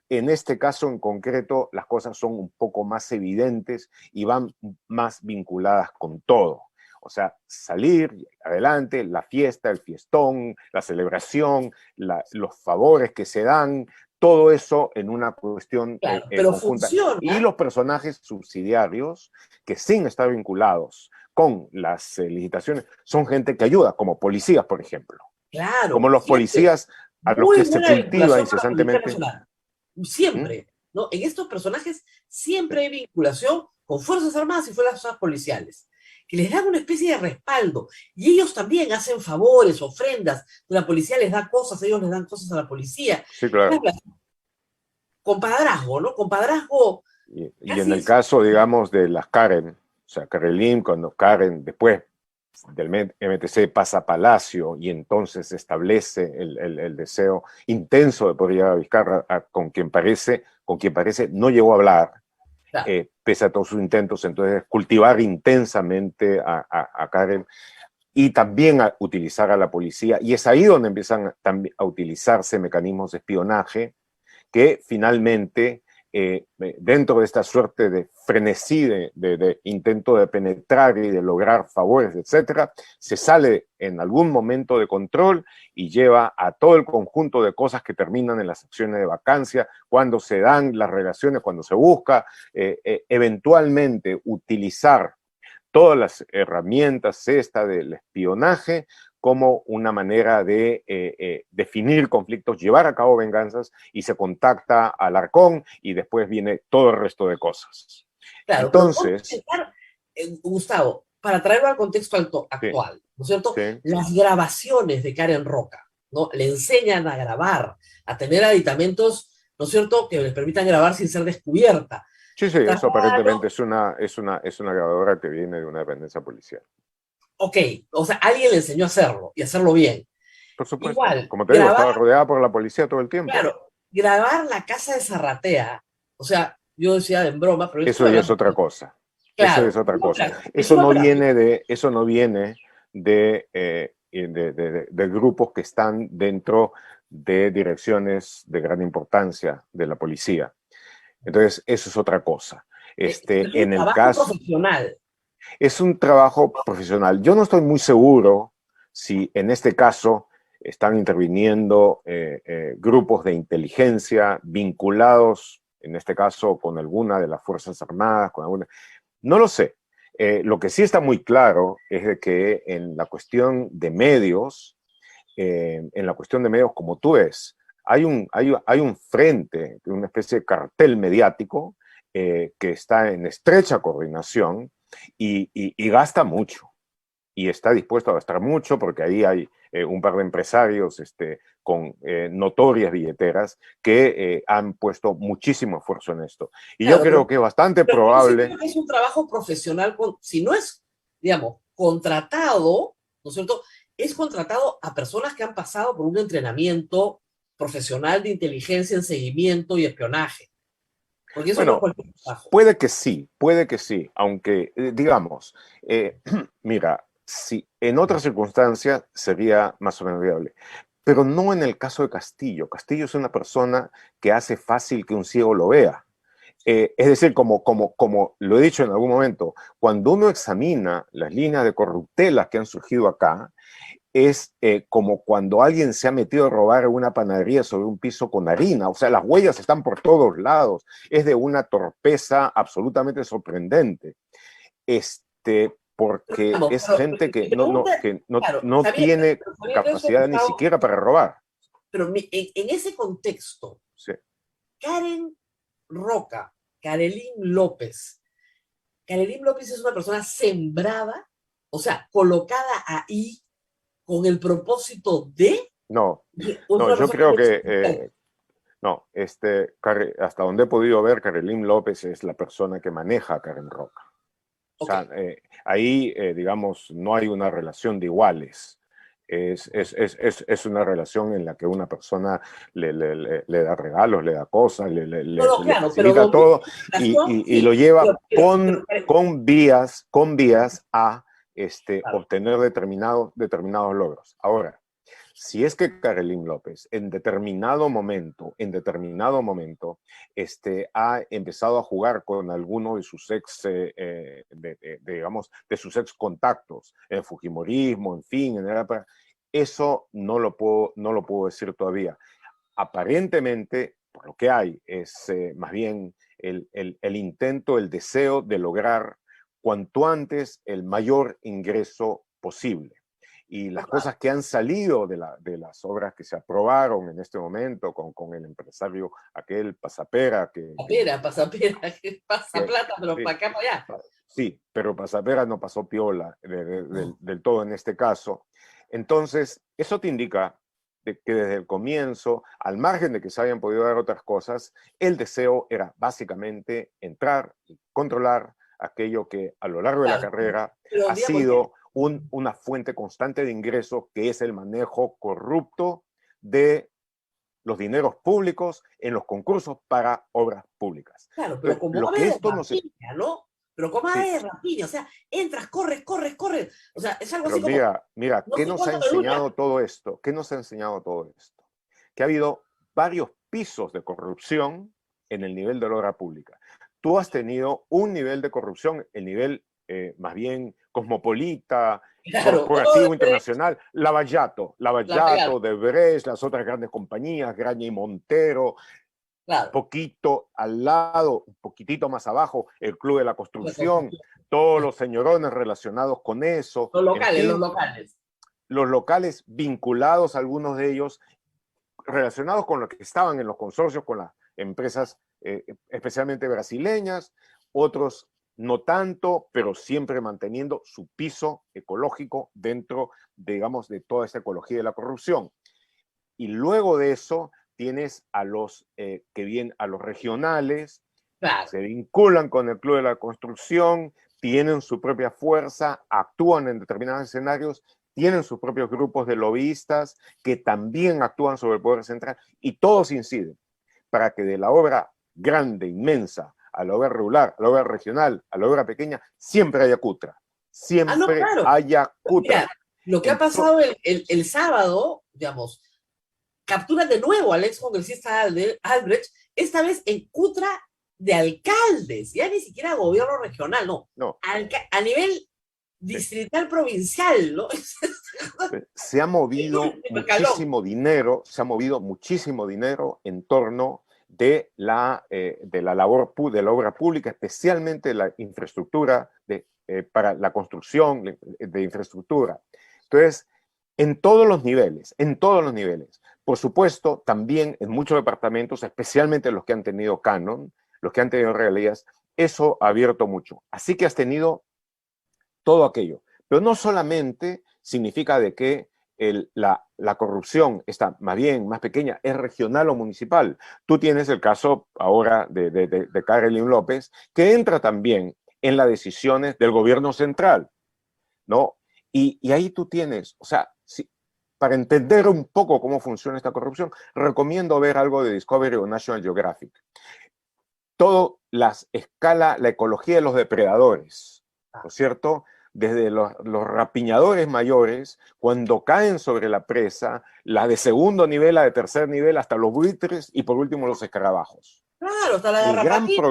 En este caso en concreto, las cosas son un poco más evidentes y van más vinculadas con todo. O sea, salir adelante, la fiesta, el fiestón, la celebración, los favores que se dan, todo eso en una cuestión
pero
conjunta.
Funciona.
Y los personajes subsidiarios, que sin estar vinculados con las licitaciones, son gente que ayuda, como policías, por ejemplo.
Claro.
Como los policías a los que se cultiva incesantemente.
Siempre, ¿no? En estos personajes siempre hay vinculación con Fuerzas Armadas y Fuerzas Policiales, que les dan una especie de respaldo. Y ellos también hacen favores, ofrendas. La policía les da cosas, ellos les dan cosas a la policía.
Sí, claro.
Compadrazgo, ¿no? Compadrazgo.
Y en el caso, digamos, de las Karen, o sea, Karelim, cuando Karen después del MTC pasa a Palacio y entonces establece el deseo intenso de poder llegar a Vizcarra, con quien parece no llegó a hablar, claro. Pese a todos sus intentos, entonces cultivar intensamente a Karen y también a utilizar a la policía, y es ahí donde empiezan a utilizarse mecanismos de espionaje que finalmente dentro de esta suerte de frenesí de intento de penetrar y de lograr favores, etcétera, se sale en algún momento de control y lleva a todo el conjunto de cosas que terminan en las acciones de vacancia, cuando se dan las relaciones, cuando se busca eventualmente utilizar todas las herramientas esta del espionaje como una manera de definir conflictos, llevar a cabo venganzas, y se contacta al Arcón y después viene todo el resto de cosas.
Claro,
Entonces,
pero pensar, Gustavo, para traerlo al contexto actual,
sí,
¿no es cierto?
sí.
Las grabaciones de Karen Roca, ¿no? Le enseñan a grabar, a tener aditamentos, ¿no es cierto?, que les permitan grabar sin ser descubierta.
Sí, sí, eso aparentemente
Claro,
es una grabadora que viene de una dependencia policial.
ok, o sea, alguien le enseñó a hacerlo y hacerlo bien.
Por supuesto.
Igual,
Como te digo,
grabar,
estaba rodeada por la policía todo el tiempo.
claro, grabar la casa de Zarratea, o sea, yo decía en broma, pero yo
Eso
estoy
ya es
hablando,
otra cosa. Eso
claro,
es otra cosa.
es otra.
Eso no viene de grupos que están dentro de direcciones de gran importancia de la policía. Entonces, eso es otra cosa.
Es un
En el
trabajo
caso,
profesional.
es un trabajo profesional. Yo no estoy muy seguro si en este caso están interviniendo grupos de inteligencia vinculados, en este caso, con alguna de las Fuerzas Armadas, con alguna. No lo sé. Lo que sí está muy claro es de que en la cuestión de medios, como tú ves, hay un frente, una especie de cartel mediático que está en estrecha coordinación y gasta mucho. Y está dispuesto a gastar mucho porque ahí hay un par de empresarios con notorias billeteras que han puesto muchísimo esfuerzo en esto. Y yo
Claro,
creo que es bastante
pero sí
probable.
creo que es un trabajo profesional, si no es, digamos, contratado, ¿no es cierto? Es contratado a personas que han pasado por un entrenamiento profesional de inteligencia en seguimiento y espionaje. Porque eso no es
Bueno,
cualquier trabajo.
puede que sí, aunque digamos, mira, si en otras circunstancias sería más o menos viable, pero no en el caso de Castillo. Castillo es una persona que hace fácil que un ciego lo vea. Es decir, como lo he dicho en algún momento, cuando uno examina las líneas de corruptelas que han surgido acá, es como cuando alguien se ha metido a robar una panadería sobre un piso con harina. O sea, las huellas están por todos lados. Es de una torpeza absolutamente sorprendente. Porque
Vamos,
es
pero
gente
mi pregunta,
que
claro,
no
sabiendo,
tiene
sabiendo eso,
capacidad ni
Gustavo,
siquiera para robar.
pero en ese contexto,
Sí.
Karen Roca, Karelín López, Karelín López es una persona sembrada, o sea, colocada ahí con el propósito
No,
o es
no,
una
yo
persona
creo que
inexistente.
no, hasta donde he podido ver, Karelín López es la persona que maneja a Karen Roca. O
Ok,
sea, ahí, digamos, no hay una relación de iguales. Es una relación en la que una persona le da regalos, le da cosas,
no, no,
le
claro, pero
facilita
donde
todo
relación,
y lo
sí,
lleva
pero
con vías a obtener determinados logros. Ahora, si es que Karelín López en determinado momento, ha empezado a jugar con alguno de sus digamos, de sus ex contactos, en Fujimorismo, en fin, eso no lo puedo decir todavía. Aparentemente, por lo que hay, es más bien el intento, el deseo de lograr cuanto antes el mayor ingreso posible. Y las cosas que han salido de las obras que se aprobaron en este momento con el empresario aquel Pasapera,
pasapera, que pasa
que
plata, pero
sí,
para acá, para allá.
sí, pero Pasapera no pasó piola del todo en este caso. Entonces, eso te indica que desde el comienzo, al margen de que se hayan podido dar otras cosas, el deseo era básicamente entrar y controlar aquello que a lo largo de la
Claro,
carrera
pero
ha
digamos,
sido una fuente constante de ingresos, que es el manejo corrupto de los dineros públicos en los concursos para obras públicas.
claro, pero
Entonces,
como
lo que
ave de
esto no se...
rapiña, ¿no? Pero como ave
Sí,
de rapiña, o sea, entras, corres, corres, corres. O sea, es algo
pero
así como,
mira,
no
¿qué
sé
nos ha
cuánto me dura.
enseñado todo esto? ¿Qué nos ha enseñado todo esto? Que ha habido varios pisos de corrupción en el nivel de la obra pública. Tú has tenido un nivel de corrupción, el nivel más bien cosmopolita,
Claro,
corporativo,
todo
internacional, Lavallato,
la
de Brecht, las otras grandes compañías, Graña y Montero,
claro,
poquito al lado, un poquitito más abajo, el Club de la
la
Construcción,
construcción,
todos los señorones relacionados con eso, en
los
fin,
locales.
los locales vinculados, algunos de ellos relacionados con lo que estaban en los consorcios, con las empresas especialmente brasileñas, otros no tanto, pero siempre manteniendo su piso ecológico dentro, digamos, de toda esta ecología de la corrupción. Y luego de eso tienes a los que vienen a los regionales,
Claro,
se vinculan con el Club de la Construcción, tienen su propia fuerza, actúan en determinados escenarios, tienen sus propios grupos de lobbyistas que también actúan sobre el poder central y todos inciden para que de la obra grande, inmensa, a la obra regular, a la obra regional, a la obra pequeña, siempre haya cutra.
no,
Siempre
claro.
haya cutra.
Mira, lo que ha pasado el sábado, digamos, capturan de nuevo al ex congresista Albrecht, esta vez en Cutra de alcaldes, ya ni siquiera gobierno regional, no,
No.
A nivel distrital provincial, ¿no?
Se ha movido muchísimo dinero, en torno de la labor, de la obra pública, especialmente la infraestructura, para la construcción de infraestructura. Entonces, en todos los niveles. Por supuesto, también en muchos departamentos, especialmente los que han tenido canon, los que han tenido regalías, eso ha abierto mucho. Así que has tenido todo aquello. Pero no solamente significa de que la corrupción está más bien, más pequeña, es regional o municipal. Tú tienes el caso ahora de Karelin López, que entra también en las decisiones del gobierno central, ¿no? Y ahí tú tienes, o sea, para entender un poco cómo funciona esta corrupción, recomiendo ver algo de Discovery o National Geographic. Todo la ecología de los depredadores, ¿no es cierto? Desde los rapiñadores mayores, cuando caen sobre la presa, la de segundo nivel, la de tercer nivel, hasta los buitres y por último los escarabajos.
Claro, hasta la
El gran
garrapatita.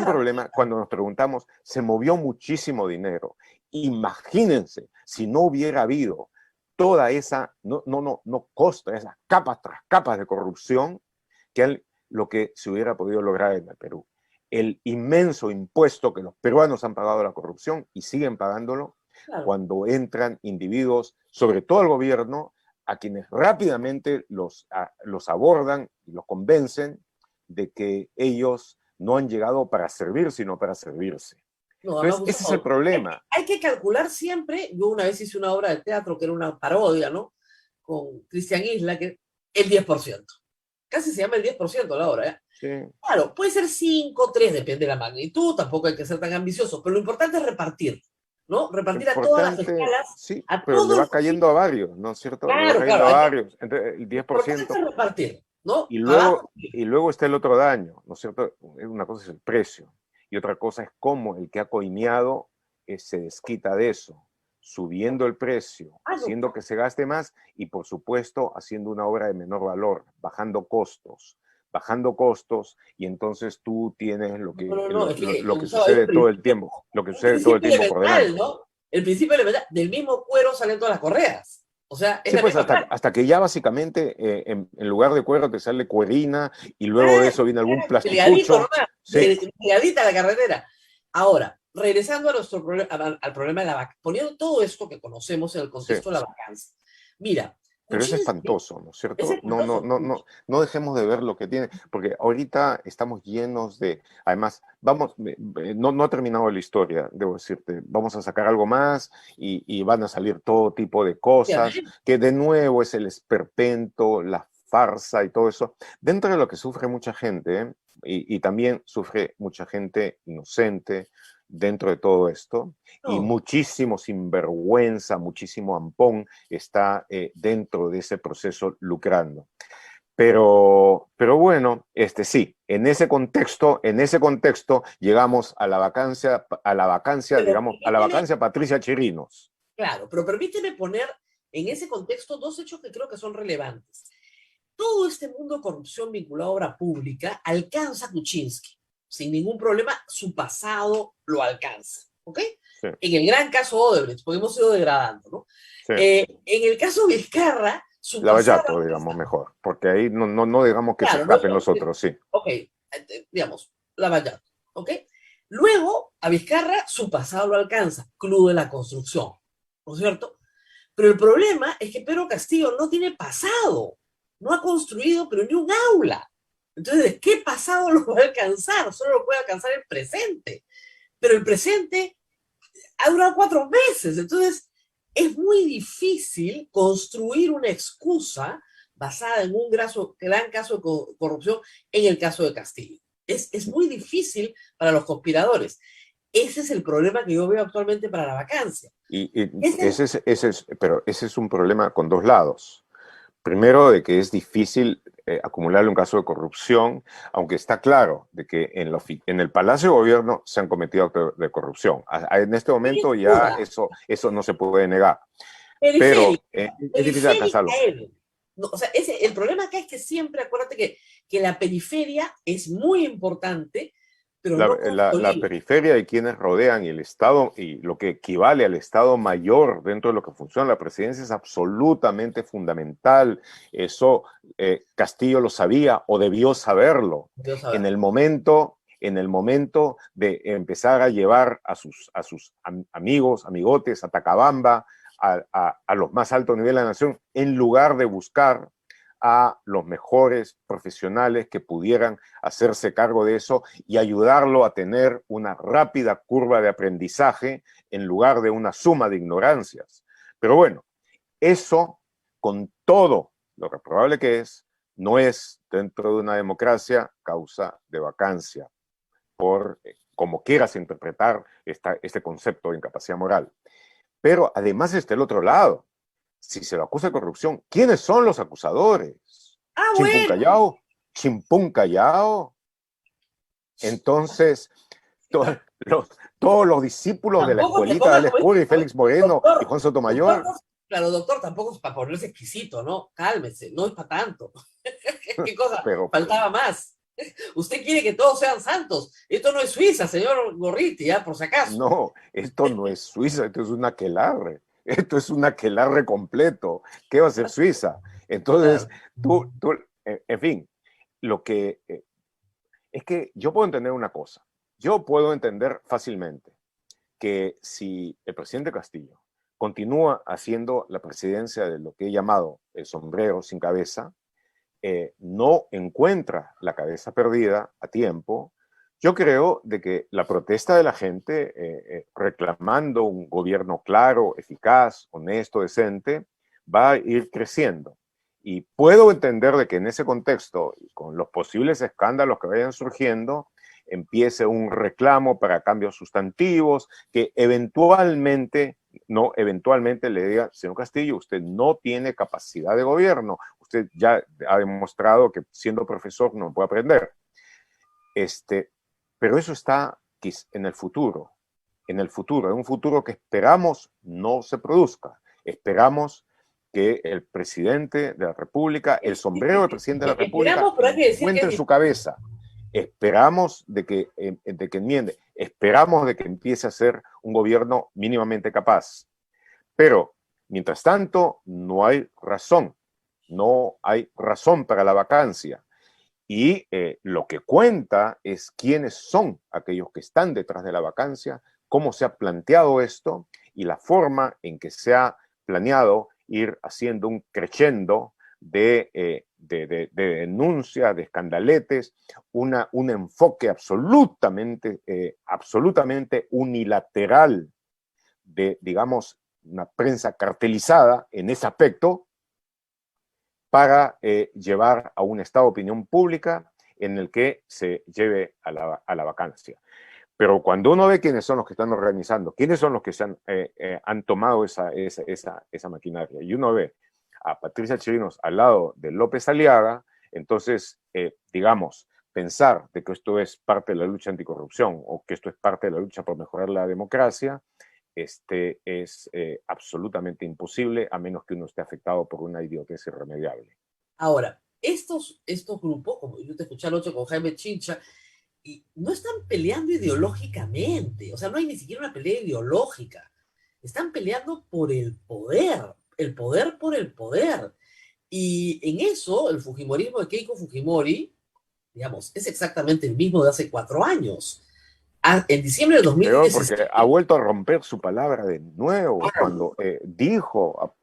problema, cuando nos preguntamos, se movió muchísimo dinero. Imagínense si no hubiera habido toda esa, costa, esas capas tras capas de corrupción, lo que se hubiera podido lograr en el Perú. El inmenso impuesto que los peruanos han pagado a la corrupción y siguen pagándolo, claro, cuando entran individuos, sobre todo el gobierno, a quienes rápidamente los abordan y los convencen de que ellos no han llegado para servir, sino para servirse.
No,
entonces, ese es el problema.
Hay que calcular siempre. Yo una vez hice una obra de teatro que era una parodia, ¿no? Con Cristian Isla, que el 10%. Casi se llama el 10% la obra, ¿eh?
Sí.
Claro, puede ser 5, 3, depende de la magnitud, tampoco hay que ser tan ambicioso, pero lo importante es repartir, ¿no? Repartir a todas las escalas.
Sí, pero le va cayendo a varios, ¿no es cierto? Claro, le va cayendo a varios, entre el 10%. Lo importante es
repartir, ¿no?
Y luego está el otro daño, ¿no es cierto? Una cosa es el precio, y otra cosa es cómo el que ha coimeado se desquita de eso, subiendo el precio, haciendo que se gaste más y, por supuesto, haciendo una obra de menor valor, bajando costos, y entonces tú tienes lo que sucede todo el tiempo, por delante.
¿No? El principio elemental, del mismo cuero salen todas las correas. O sea,
sí, pues hasta que ya básicamente en lugar de cuero te sale cuerina y luego de eso viene algún plasticucho.
Pegadita a la carretera. Ahora, regresando a nuestro al problema de la vacancia, poniendo todo esto que conocemos en el contexto de la vacancia. Mira.
Pero es espantoso, ¿no es cierto? No dejemos de ver lo que tiene, porque ahorita estamos llenos de, además, no ha terminado la historia, debo decirte, vamos a sacar algo más y van a salir todo tipo de cosas, que de nuevo es el esperpento, la farsa y todo eso, dentro de lo que sufre mucha gente, y también sufre mucha gente inocente, dentro de todo esto, y muchísimo sinvergüenza, muchísimo ampón está dentro de ese proceso lucrando. Pero bueno, sí, en ese contexto llegamos a la vacancia, digamos, a la vacancia Patricia Chirinos.
Claro, pero permíteme poner en ese contexto dos hechos que creo que son relevantes. todo este mundo de corrupción vinculado a obra pública alcanza a Kuczynski. Sin ningún problema, su pasado lo alcanza. ¿Ok?
Sí,
En el gran caso Odebrecht, porque hemos ido degradando, ¿no?
sí.
En el caso Vizcarra, su pasado
Lavallato, digamos,
alcanza.
mejor, porque ahí no digamos que se
Claro, no,
escapen los otros, sí.
ok, digamos, Lavallato, ¿ok? Luego, a Vizcarra, su pasado lo alcanza, Club de la Construcción, ¿no es cierto? Pero el problema es que Pedro Castillo no tiene pasado, no ha construido, pero ni un aula. Entonces, ¿de qué pasado lo va a alcanzar? Solo lo puede alcanzar el presente. Pero el presente ha durado 4 meses. Entonces, es muy difícil construir una excusa basada en un gran caso de corrupción en el caso de Castillo. Es muy difícil para los conspiradores. Ese es el problema que yo veo actualmente para la vacancia.
Pero ese es un problema con dos lados. Primero, de que es difícil acumularle un caso de corrupción, aunque está claro de que en el Palacio de Gobierno se han cometido actos de corrupción. En este momento ya eso no se puede negar. Pero
Periférica,
es difícil
periférica
alcanzarlo.
No, o sea, el problema acá es que siempre, acuérdate que la periferia es muy importante, pero no
La
consolida.
periferia y quienes rodean y el Estado y lo que equivale al Estado mayor dentro de lo que funciona la presidencia es absolutamente fundamental. Eso Castillo lo sabía o debió saberlo.
Dios
En
sabe.
el momento, de empezar a llevar a sus amigos, amigotes, a Tacabamba, a los más altos niveles de la nación, en lugar de buscar a los mejores profesionales que pudieran hacerse cargo de eso y ayudarlo a tener una rápida curva de aprendizaje en lugar de una suma de ignorancias. Pero bueno, eso, con todo lo reprobable que es, no es, dentro de una democracia, causa de vacancia, por como quieras interpretar este concepto de incapacidad moral. Pero además está el otro lado. Si se lo acusa de corrupción, ¿quiénes son los acusadores?
Ah,
¿Chimpún
bueno.
Callao? ¿Chimpún Callao? Entonces, to todos los discípulos de la
Tampoco te
escuelita de
pongas
la
como
escuela y Félix Moreno y Juan
doctor,
Sotomayor.
claro, doctor, tampoco es para ponerse exquisito, ¿no? Cálmese, no es para tanto. ¿Qué cosa?
Pero
Faltaba más. Usted quiere que todos sean santos. Esto no es Suiza, señor Gorriti, ya, por si acaso.
no, esto no es Suiza, esto es un aquelarre. Esto es un aquelarre completo. ¿Qué va a ser Suiza? Entonces,
Claro.
en fin, lo que es que yo puedo entender una cosa. Yo puedo entender fácilmente que si el presidente Castillo continúa haciendo la presidencia de lo que he llamado el sombrero sin cabeza, no encuentra la cabeza perdida a tiempo, yo creo de que la protesta de la gente reclamando un gobierno claro, eficaz, honesto, decente, va a ir creciendo. Y puedo entender de que en ese contexto, con los posibles escándalos que vayan surgiendo, empiece un reclamo para cambios sustantivos, que eventualmente le diga, señor Castillo, usted no tiene capacidad de gobierno, usted ya ha demostrado que siendo profesor no puede aprender. Pero eso está en el futuro, en un futuro que esperamos no se produzca. Esperamos que el presidente de la República, el sombrero del presidente de la República,
Esperamos, pero hay que decir que
encuentre su cabeza. Esperamos de que enmiende, esperamos de que empiece a ser un gobierno mínimamente capaz. Pero, mientras tanto, no hay razón para la vacancia. Y lo que cuenta es quiénes son aquellos que están detrás de la vacancia, cómo se ha planteado esto y la forma en que se ha planeado ir haciendo un crescendo de denuncia, de escandaletes, un enfoque absolutamente unilateral de, digamos, una prensa cartelizada en ese aspecto, para llevar a un estado de opinión pública en el que se lleve a la vacancia. Pero cuando uno ve quiénes son los que están organizando, quiénes son los que han tomado esa maquinaria, y uno ve a Patricia Chirinos al lado de López Aliaga, entonces, digamos, pensar de que esto es parte de la lucha anticorrupción o que esto es parte de la lucha por mejorar la democracia, es absolutamente imposible, a menos que uno esté afectado por una idiotez irremediable.
Ahora, estos grupos, como yo te escuché anoche con Jaime Chincha, y no están peleando ideológicamente, o sea, no hay ni siquiera una pelea ideológica. Están peleando por el poder por el poder. Y en eso, el Fujimorismo de Keiko Fujimori, digamos, es exactamente el mismo de hace 4 años. En diciembre de
Peor porque ha
2017,
vuelto a romper su palabra de nuevo cuando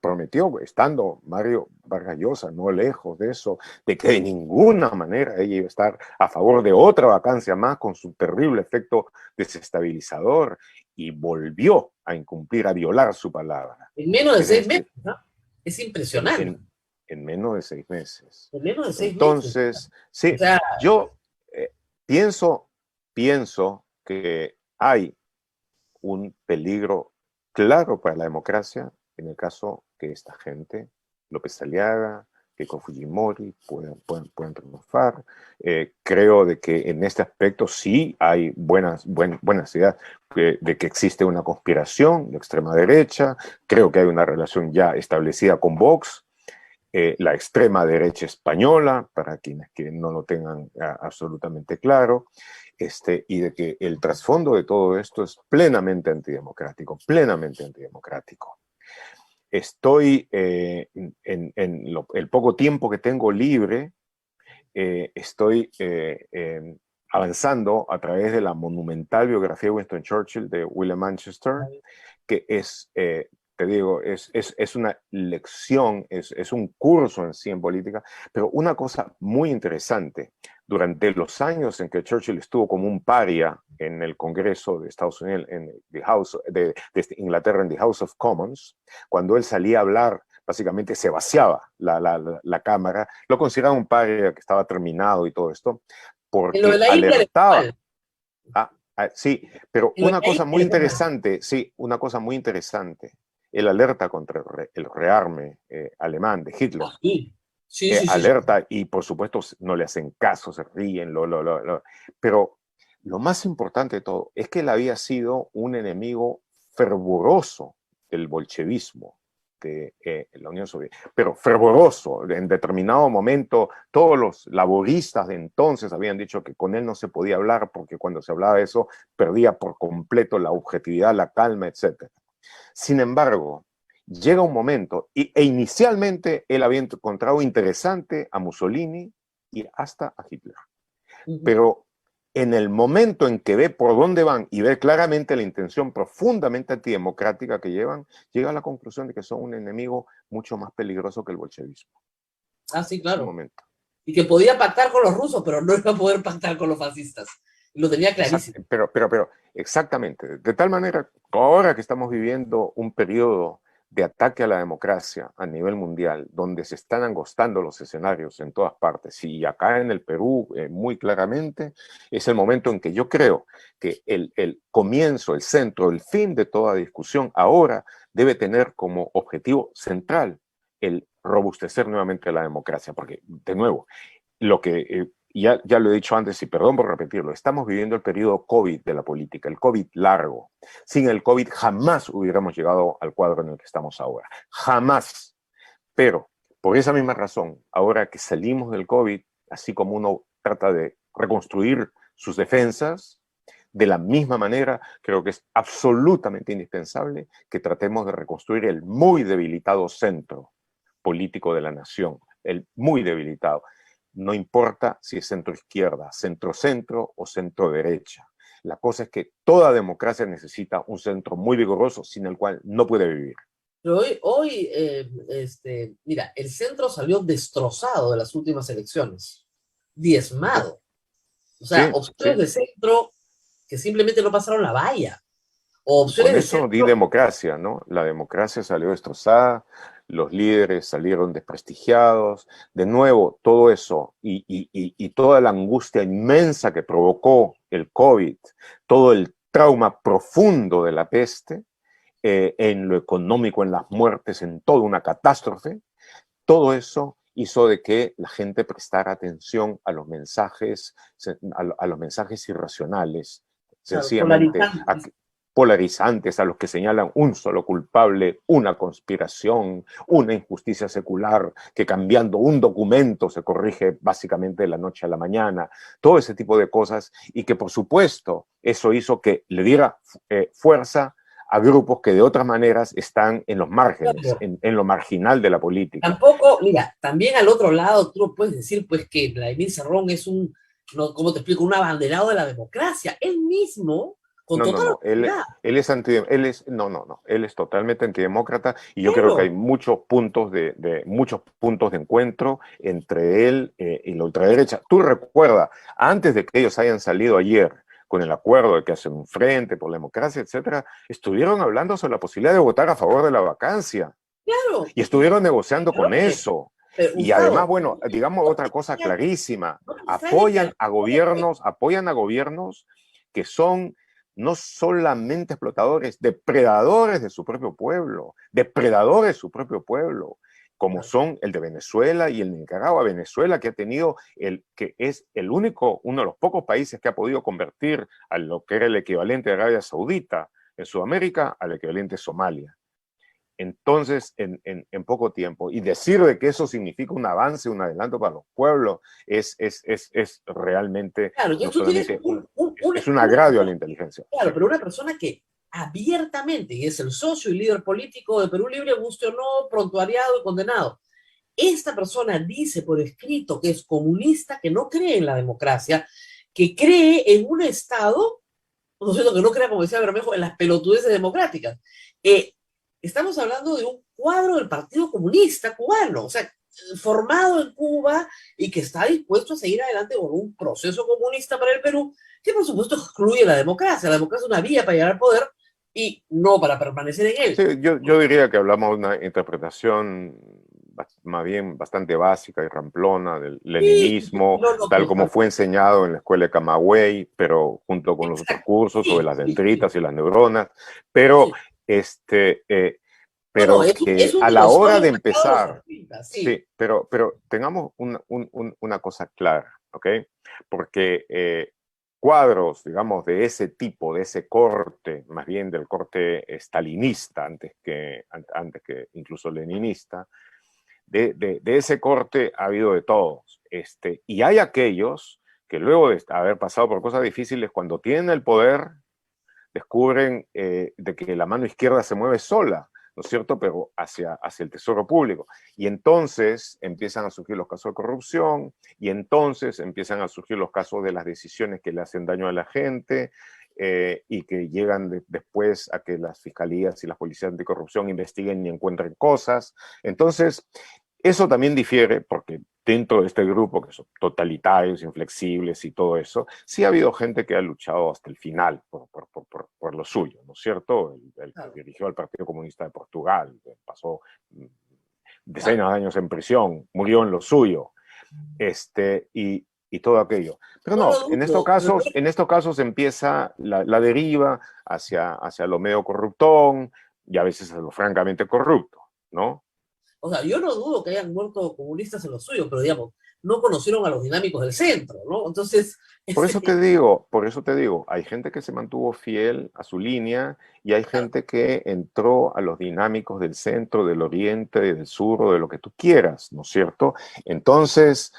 prometió, estando Mario Vargas Llosa no lejos de eso, de que de ninguna manera ella iba a estar a favor de otra vacancia más con su terrible efecto desestabilizador, y volvió a incumplir, a violar su palabra.
en menos de
En
6 meses,
este,
¿no? Es
en,
impresionante.
en, en menos de 6 meses.
En menos de 6 meses.
Entonces,
O
sí,
sea,
yo pienso, pienso que hay un peligro claro para la democracia en el caso que esta gente, López Aliaga, Keiko Fujimori, puedan triunfar. Creo de que en este aspecto sí hay buenas ideas de que existe una conspiración de extrema derecha. Creo que hay una relación ya establecida con Vox. La extrema derecha española, para quienes que no lo tengan absolutamente claro, y de que el trasfondo de todo esto es plenamente antidemocrático, plenamente antidemocrático. Estoy, el poco tiempo que tengo libre, estoy avanzando a través de la monumental biografía de Winston Churchill de William Manchester, que es, te digo, es una lección, es un curso en sí en política, pero una cosa muy interesante, durante los años en que Churchill estuvo como un paria en el Congreso de Estados Unidos, en the House, de Inglaterra, en the House of Commons, cuando él salía a hablar, básicamente se vaciaba la Cámara, lo consideraban un paria que estaba terminado y todo esto,
en lo de
porque
la India era
alertaba.
igual.
Sí, pero
En lo de
una
la
cosa muy
India era igual.
interesante, sí, una cosa muy interesante, el alerta contra el rearme alemán de Hitler,
Sí, sí, sí, sí, sí.
alerta, y por supuesto no le hacen caso, se ríen, pero lo más importante de todo es que él había sido un enemigo fervoroso del bolchevismo de la Unión Soviética, pero fervoroso. En determinado momento todos los laboristas de entonces habían dicho que con él no se podía hablar porque cuando se hablaba de eso perdía por completo la objetividad, la calma, etc. Sin embargo, llega un momento, inicialmente él había encontrado interesante a Mussolini y hasta a Hitler, pero en el momento en que ve por dónde van y ve claramente la intención profundamente antidemocrática que llevan, llega a la conclusión de que son un enemigo mucho más peligroso que el bolchevismo.
Sí,
Es un
claro.
momento.
Y que podía pactar con los rusos, pero no iba a poder pactar con los fascistas. Lo tenía clarísimo.
Pero exactamente. De tal manera, ahora que estamos viviendo un periodo de ataque a la democracia a nivel mundial, donde se están angostando los escenarios en todas partes, y acá en el Perú muy claramente, es el momento en que yo creo que el comienzo, el centro, el fin de toda discusión ahora debe tener como objetivo central el robustecer nuevamente la democracia, porque, de nuevo, lo que ya lo he dicho antes y perdón por repetirlo, estamos viviendo el periodo COVID de la política, el COVID largo. Sin el COVID jamás hubiéramos llegado al cuadro en el que estamos ahora. Jamás. Pero por esa misma razón, ahora que salimos del COVID, así como uno trata de reconstruir sus defensas, de la misma manera creo que es absolutamente indispensable que tratemos de reconstruir el muy debilitado centro político de la nación, el muy debilitado. No importa si es centro-izquierda, centro-centro o centro-derecha. La cosa es que toda democracia necesita un centro muy vigoroso sin el cual no puede vivir.
Pero hoy mira, el centro salió destrozado de las últimas elecciones, diezmado. O sea,
Sí,
opciones
sí.
de centro que simplemente no pasaron la valla. O
Y
opciones
con
de
eso di
centro.
democracia, ¿no? La democracia salió destrozada, los líderes salieron desprestigiados, de nuevo todo eso y toda la angustia inmensa que provocó el COVID, todo el trauma profundo de la peste, en lo económico, en las muertes, en toda una catástrofe, todo eso hizo de que la gente prestara atención a los mensajes, a los mensajes irracionales,
Claro,
sencillamente
polarizantes.
polarizantes a los que señalan un solo culpable, una conspiración, una injusticia secular que cambiando un documento se corrige básicamente de la noche a la mañana, todo ese tipo de cosas, y que por supuesto eso hizo que le diera fuerza a grupos que de otras maneras están en los márgenes,
Claro.
en lo marginal de la política.
Tampoco, mira, también al otro lado tú no puedes decir pues que Vladimir Cerrón es un, no, ¿cómo te explico? Un abanderado de la democracia. Él mismo, con
No, no,
total
no,
honestidad,
él es no, no, no, él es totalmente antidemócrata y yo creo que hay
claro,
muchos puntos muchos puntos de encuentro entre él y la ultraderecha. Tú recuerda, antes de que ellos hayan salido ayer con el acuerdo de que hacen un frente por la democracia, etcétera, estuvieron hablando sobre la posibilidad de votar a favor de la vacancia
claro.
y estuvieron negociando con
Oye,
eso.
pero
Y además,
Gustavo,
bueno, digamos otra cosa clarísima,
no te extrañes que
apoyan a gobiernos que son no solamente explotadores, depredadores de su propio pueblo, depredadores de su propio pueblo, como son el de Venezuela y el de Nicaragua. Venezuela, que ha tenido que es el único, uno de los pocos países que ha podido convertir a lo que era el equivalente de Arabia Saudita en Sudamérica al equivalente de Somalia. Entonces, en poco tiempo, y decir de que eso significa un avance, un adelanto para los pueblos, es realmente
claro,
no
entonces tú tienes
solamente es un agravio a la inteligencia.
claro,
Sí.
pero una persona que abiertamente, y es el socio y líder político de Perú Libre, guste o no, prontuariado y condenado. Esta persona dice por escrito que es comunista, que no cree en la democracia, que cree en un Estado, no sé, que no crea, como decía Bermejo, en las pelotudeces democráticas. Eh, Estamos hablando de un cuadro del Partido Comunista cubano, o sea, formado en Cuba y que está dispuesto a seguir adelante con un proceso comunista para el Perú, que por supuesto excluye la democracia. La democracia es una vía para llegar al poder y no para permanecer en él.
Sí, yo diría que hablamos de una interpretación más bien bastante básica y ramplona del
Sí,
leninismo,
no, no,
tal como fue enseñado en la escuela de Camagüey, pero junto con los otros
exacto.
cursos sobre
Sí,
las
sí, sí,
dendritas y las neuronas, pero,
sí.
este,
No, no,
pero
es
que
un
a la hora de
dinosaurio sacado de los
empezar,
80, sí.
sí, pero tengamos una cosa clara, ¿ok? Porque cuadros, digamos, de ese tipo, de ese corte, más bien del corte stalinista, antes que incluso leninista, de ese corte ha habido de todos. Y hay aquellos que luego de haber pasado por cosas difíciles, cuando tienen el poder, descubren de que la mano izquierda se mueve sola, ¿no es cierto? Pero hacia el tesoro público. Y entonces empiezan a surgir los casos de corrupción, y entonces empiezan a surgir los casos de las decisiones que le hacen daño a la gente, y que llegan después a que las fiscalías y las policías anticorrupción investiguen y encuentren cosas. Entonces, eso también difiere porque dentro de este grupo, que son totalitarios, inflexibles y todo eso, sí ha habido gente que ha luchado hasta el final por lo suyo, ¿no es cierto? El que
Claro,
dirigió al Partido Comunista de Portugal, pasó
claro.
decenas de años en prisión, murió en lo suyo, y todo aquello. Pero
No
no,
lo dudo.
en estos casos empieza la deriva hacia lo medio corruptón y a veces a lo francamente corrupto, ¿no?
O sea, yo no dudo que hayan muerto comunistas en lo suyo, pero digamos, no conocieron a los dinámicos del centro, ¿no? Entonces,
Por eso te digo, hay gente que se mantuvo fiel a su línea y hay
claro,
gente que entró a los dinámicos del centro, del oriente, del sur o de lo que tú quieras, ¿no es cierto? Entonces,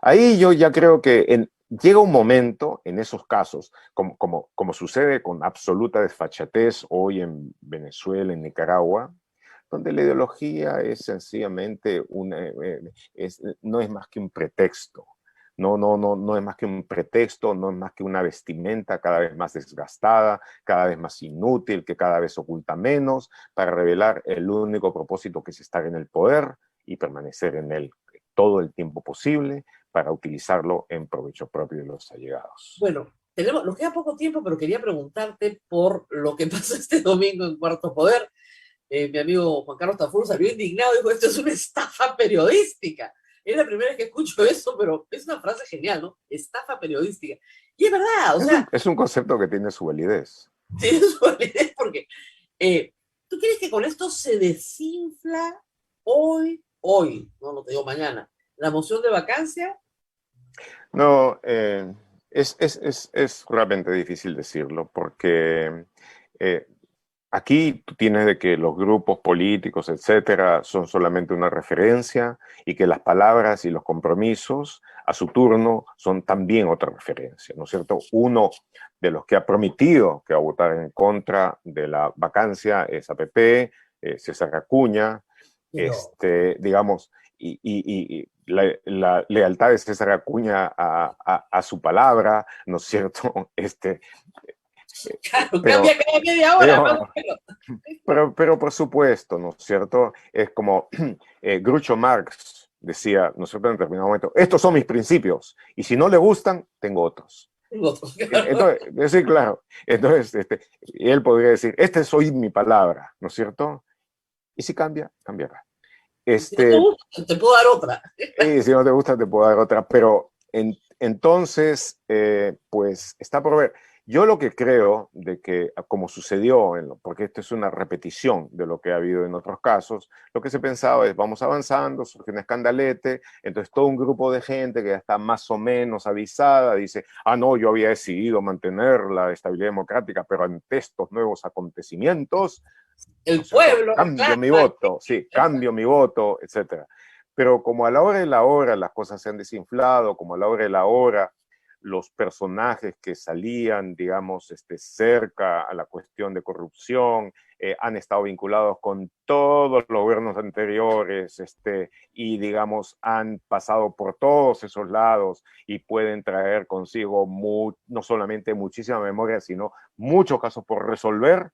ahí yo ya creo que llega un momento en esos casos, como sucede con absoluta desfachatez hoy en Venezuela, en Nicaragua, donde la ideología es sencillamente no es más que un pretexto. No es más que un pretexto, no es más que una vestimenta cada vez más desgastada, cada vez más inútil, que cada vez oculta menos, para revelar el único propósito que es estar en el poder y permanecer en él todo el tiempo posible para utilizarlo en provecho propio de los allegados.
bueno, nos queda poco tiempo, pero quería preguntarte por lo que pasó este domingo en Cuarto Poder. Mi amigo Juan Carlos Tafur salió indignado y dijo, esto es una estafa periodística. Es la primera vez que escucho eso, pero es una frase genial, ¿no? Estafa periodística. Y es verdad, o sea,
Es un concepto que tiene su validez.
tiene su validez porque ¿tú crees que con esto se desinfla no te digo mañana, la moción de vacancia?
No, Es realmente difícil decirlo porque eh, aquí tú tienes de que los grupos políticos, etcétera, son solamente una referencia y que las palabras y los compromisos a su turno son también otra referencia, ¿no es cierto? Uno de los que ha prometido que va a votar en contra de la vacancia es APP, César Acuña,
Pero,
digamos, y la lealtad de César Acuña a su palabra, ¿no es cierto?
claro,
Pero,
cambia cada media hora, más
pero,
o menos.
pero por supuesto, ¿no es cierto? Es como Groucho Marx decía, ¿no es cierto? En determinado momento, estos son mis principios y si no le gustan, tengo otros.
Otros, claro.
Entonces, sí, claro. Entonces, él podría decir, este soy mi palabra, ¿no es cierto? Y si cambia, cambiará.
Y si no te
Este,
gusta, te puedo dar otra.
y si no te gusta, te puedo dar otra, pero entonces, pues está por ver. Yo lo que creo de que, como sucedió, porque esto es una repetición de lo que ha habido en otros casos, lo que se pensaba es, vamos avanzando, surge un escandalete, entonces todo un grupo de gente que ya está más o menos avisada dice, ah, no, yo había decidido mantener la estabilidad democrática, pero ante estos nuevos acontecimientos, ¿no
El
es cierto?
pueblo
Cambio
reclama.
mi voto, sí, cambio mi voto, etcétera. Pero como a la hora de la hora las cosas se han desinflado, como a la hora de la hora los personajes que salían, digamos, cerca a la cuestión de corrupción, han estado vinculados con todos los gobiernos anteriores, y, digamos, han pasado por todos esos lados y pueden traer consigo no solamente muchísima memoria, sino muchos casos por resolver.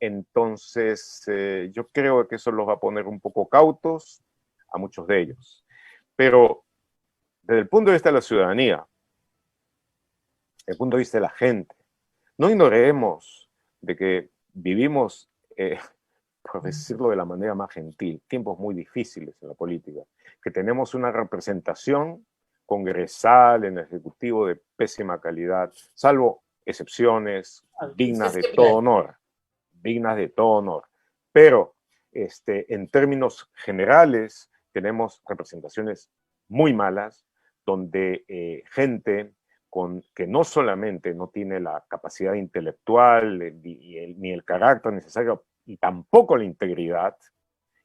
Entonces, yo creo que eso los va a poner un poco cautos a muchos de ellos. Pero desde el punto de vista de la ciudadanía, desde el punto de vista de la gente, no ignoremos de que vivimos, por decirlo de la manera más gentil, tiempos muy difíciles en la política, que tenemos una representación congresal en el Ejecutivo de pésima calidad, salvo excepciones dignas de todo honor, dignas de todo honor. Pero en términos generales tenemos representaciones muy malas, donde gente que no solamente no tiene la capacidad intelectual ni el carácter necesario y tampoco la integridad,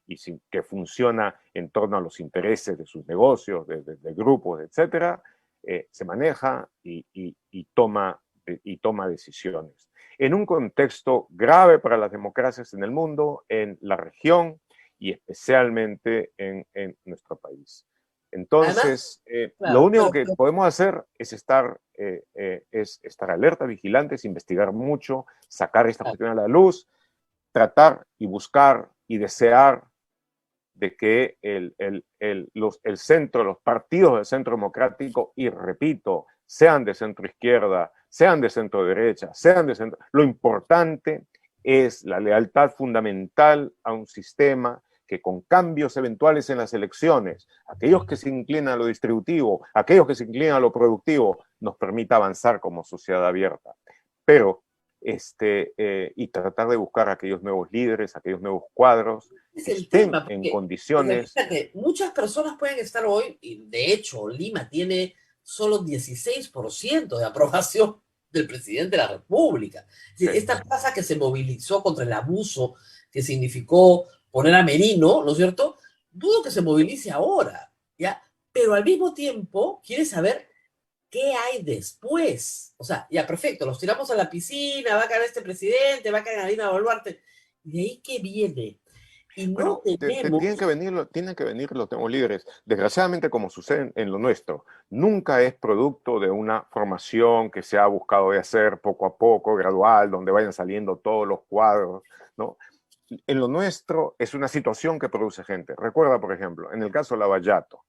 y que funciona en torno a los intereses de sus negocios, de grupos, etcétera, se maneja y toma decisiones. En un contexto grave para las democracias en el mundo, en la región y especialmente en nuestro país.
Además,
Entonces, lo
claro,
único que podemos hacer es estar alerta, vigilantes, investigar mucho, sacar esta cuestión a la luz, tratar y buscar y desear de que el centro, los partidos del centro democrático, y repito, sean de centro izquierda, sean de centro derecha, sean de centro... Lo importante es la lealtad fundamental a un sistema que con cambios eventuales en las elecciones, aquellos que se inclinan a lo distributivo, aquellos que se inclinan a lo productivo, nos permita avanzar como sociedad abierta. Pero y tratar de buscar aquellos nuevos líderes, aquellos nuevos cuadros
es
que
el
estén
tema,
en
porque
condiciones.
fíjate, muchas personas pueden estar hoy, y de hecho Lima tiene solo 16% de aprobación del presidente de la República. Es decir,
Sí.
esta plaza que se movilizó contra el abuso que significó poner a Merino, ¿no es cierto? Dudo que se movilice ahora, ¿ya? Pero al mismo tiempo quiere saber qué hay después. O sea, ya perfecto, los tiramos a la piscina, va a caer este presidente, va a caer Dina Boluarte. ¿De ahí qué viene? Y no
Bueno,
tenemos...
tienen que venir los nuevos líderes. Desgraciadamente, como sucede en lo nuestro, nunca es producto de una formación que se ha buscado de hacer poco a poco, gradual, donde vayan saliendo todos los cuadros, ¿no? En lo nuestro es una situación que produce gente. Recuerda, por ejemplo, en el caso de Lavallato,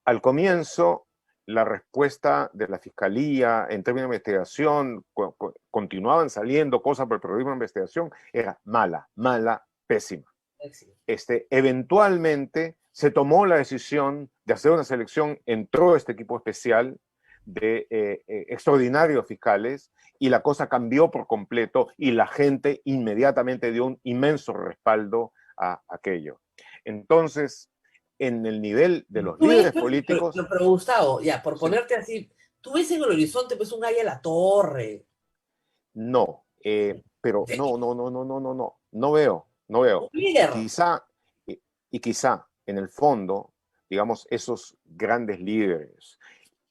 al comienzo la respuesta de la fiscalía en términos de investigación, continuaban saliendo cosas por el periodismo de investigación, era mala, pésima. Eventualmente se tomó la decisión de hacer una selección, entró este equipo especial de extraordinarios fiscales y la cosa cambió por completo y la gente inmediatamente dio un inmenso respaldo a aquello. Entonces, en el nivel de los líderes políticos...
Pero Gustavo, ya, por
Sí.
ponerte así, Tú ves en el horizonte pues un Águila La Torre.
No, pero no veo, no
Un
veo.
líder.
Quizá, y quizá en el fondo, digamos, esos grandes líderes,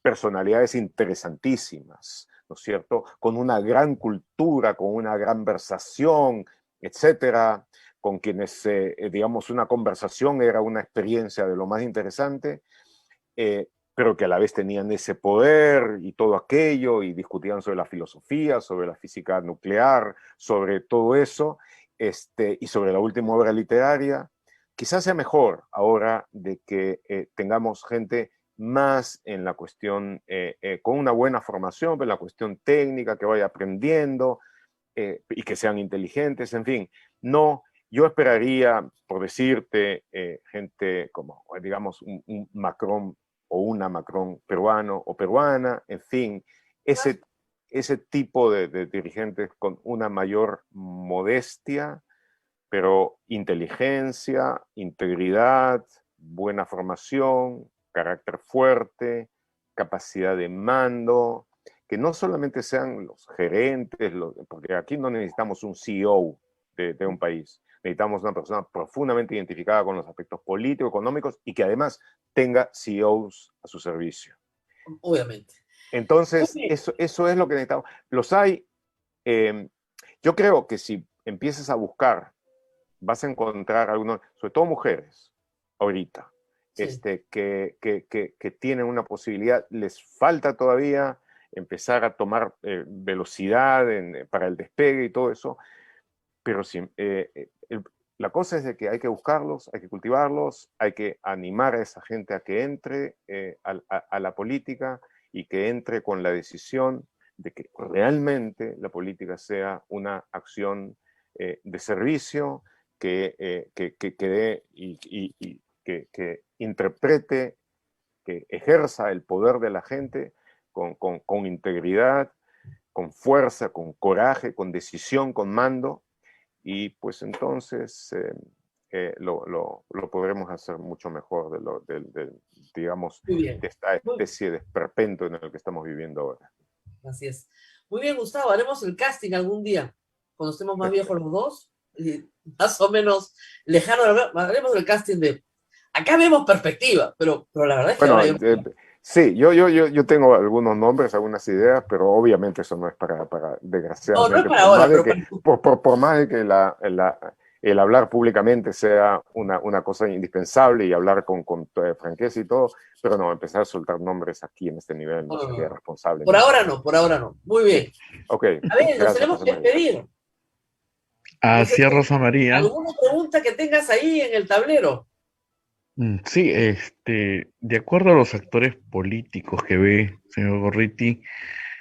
personalidades interesantísimas, ¿no es cierto? Con una gran cultura, con una gran versación, etcétera, con quienes, digamos, una conversación era una experiencia de lo más interesante, pero que a la vez tenían ese poder y todo aquello, y discutían sobre la filosofía, sobre la física nuclear, sobre todo eso, y sobre la última obra literaria. Quizás sea mejor ahora de que tengamos gente más en la cuestión, con una buena formación, en la cuestión técnica, que vaya aprendiendo y que sean inteligentes, en fin. No, yo esperaría, por decirte, gente como, digamos, un Macron o una Macron peruano o peruana, en fin, ese tipo de dirigentes con una mayor modestia, pero inteligencia, integridad, buena formación, carácter fuerte, capacidad de mando, que no solamente sean los gerentes, porque aquí no necesitamos un CEO de un país, necesitamos una persona profundamente identificada con los aspectos políticos, económicos y que además tenga CEOs a su servicio.
Obviamente.
Entonces, eso es lo que necesitamos. Los hay. Yo creo que si empiezas a buscar, vas a encontrar algunos, sobre todo mujeres, ahorita,
Sí.
que tienen una posibilidad. Les falta todavía empezar a tomar velocidad para el despegue y todo eso, pero sí, la cosa es de que hay que buscarlos, hay que cultivarlos, hay que animar a esa gente a que entre a la política y que entre con la decisión de que realmente la política sea una acción de servicio que dé y que interprete, que ejerza el poder de la gente con integridad, con fuerza, con coraje, con decisión, con mando, y pues entonces lo podremos hacer mucho mejor digamos,
Muy bien.
de esta especie de esperpento en el que estamos viviendo ahora.
Así es. Muy bien, Gustavo. Haremos el casting algún día, cuando estemos más viejos los dos, y más o menos lejanos. Haremos el casting de... Acá vemos perspectiva, pero la verdad es que
Bueno,
ahora yo...
sí, yo tengo algunos nombres, algunas ideas, pero obviamente eso no es para
No, no es
desgraciadamente,
para ahora, pero
por más de que el hablar públicamente sea una cosa indispensable y hablar con franqueza y todo, pero no, empezar a soltar nombres aquí en este nivel no sería responsable.
Por ahora no, por ahora no. Muy bien.
Ok,
A ver, nos
gracias,
tenemos
José
que
María.
despedir. No sé
Así es,
si
Rosa María.
alguna pregunta que tengas ahí en el tablero.
Sí, de acuerdo a los actores políticos que ve, señor Gorriti,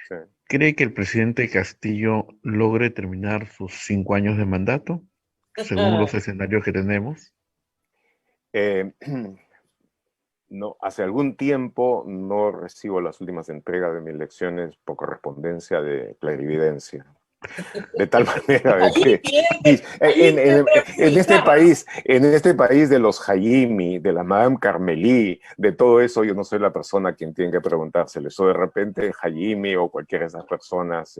Sí.
¿cree que el presidente Castillo logre terminar sus 5 años de mandato, según los escenarios que tenemos?
Eh, no, hace algún tiempo no recibo las últimas entregas de mis lecciones por correspondencia de clarividencia. De tal manera de
Allí
que
tiene, allí siempre
en este país de los Jaime, de la Madame Carmelí, de todo eso, yo no soy la persona a quien tiene que preguntárselo. Eso de repente Jaime o cualquiera de esas personas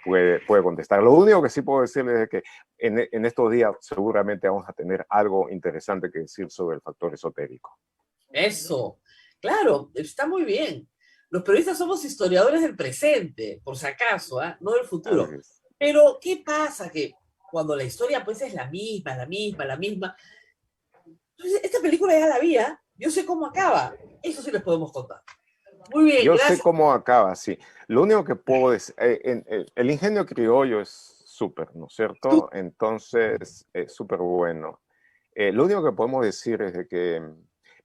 puede contestar. Lo único que sí puedo decirles es que en estos días seguramente vamos a tener algo interesante que decir sobre el factor esotérico.
Eso. Claro, está muy bien. Los periodistas somos historiadores del presente, por si acaso, ¿ah? No del futuro. Pero, ¿qué pasa? Que cuando la historia pues es la misma, la misma. Entonces, esta película ya la vi, ¿ah? Yo sé cómo acaba. Eso sí les podemos contar. Muy bien,
Yo sé
gracias.
cómo acaba, sí. Lo único que puedo decir, el ingenio criollo es súper, ¿no es cierto? Entonces, es súper bueno. Lo único que podemos decir es de que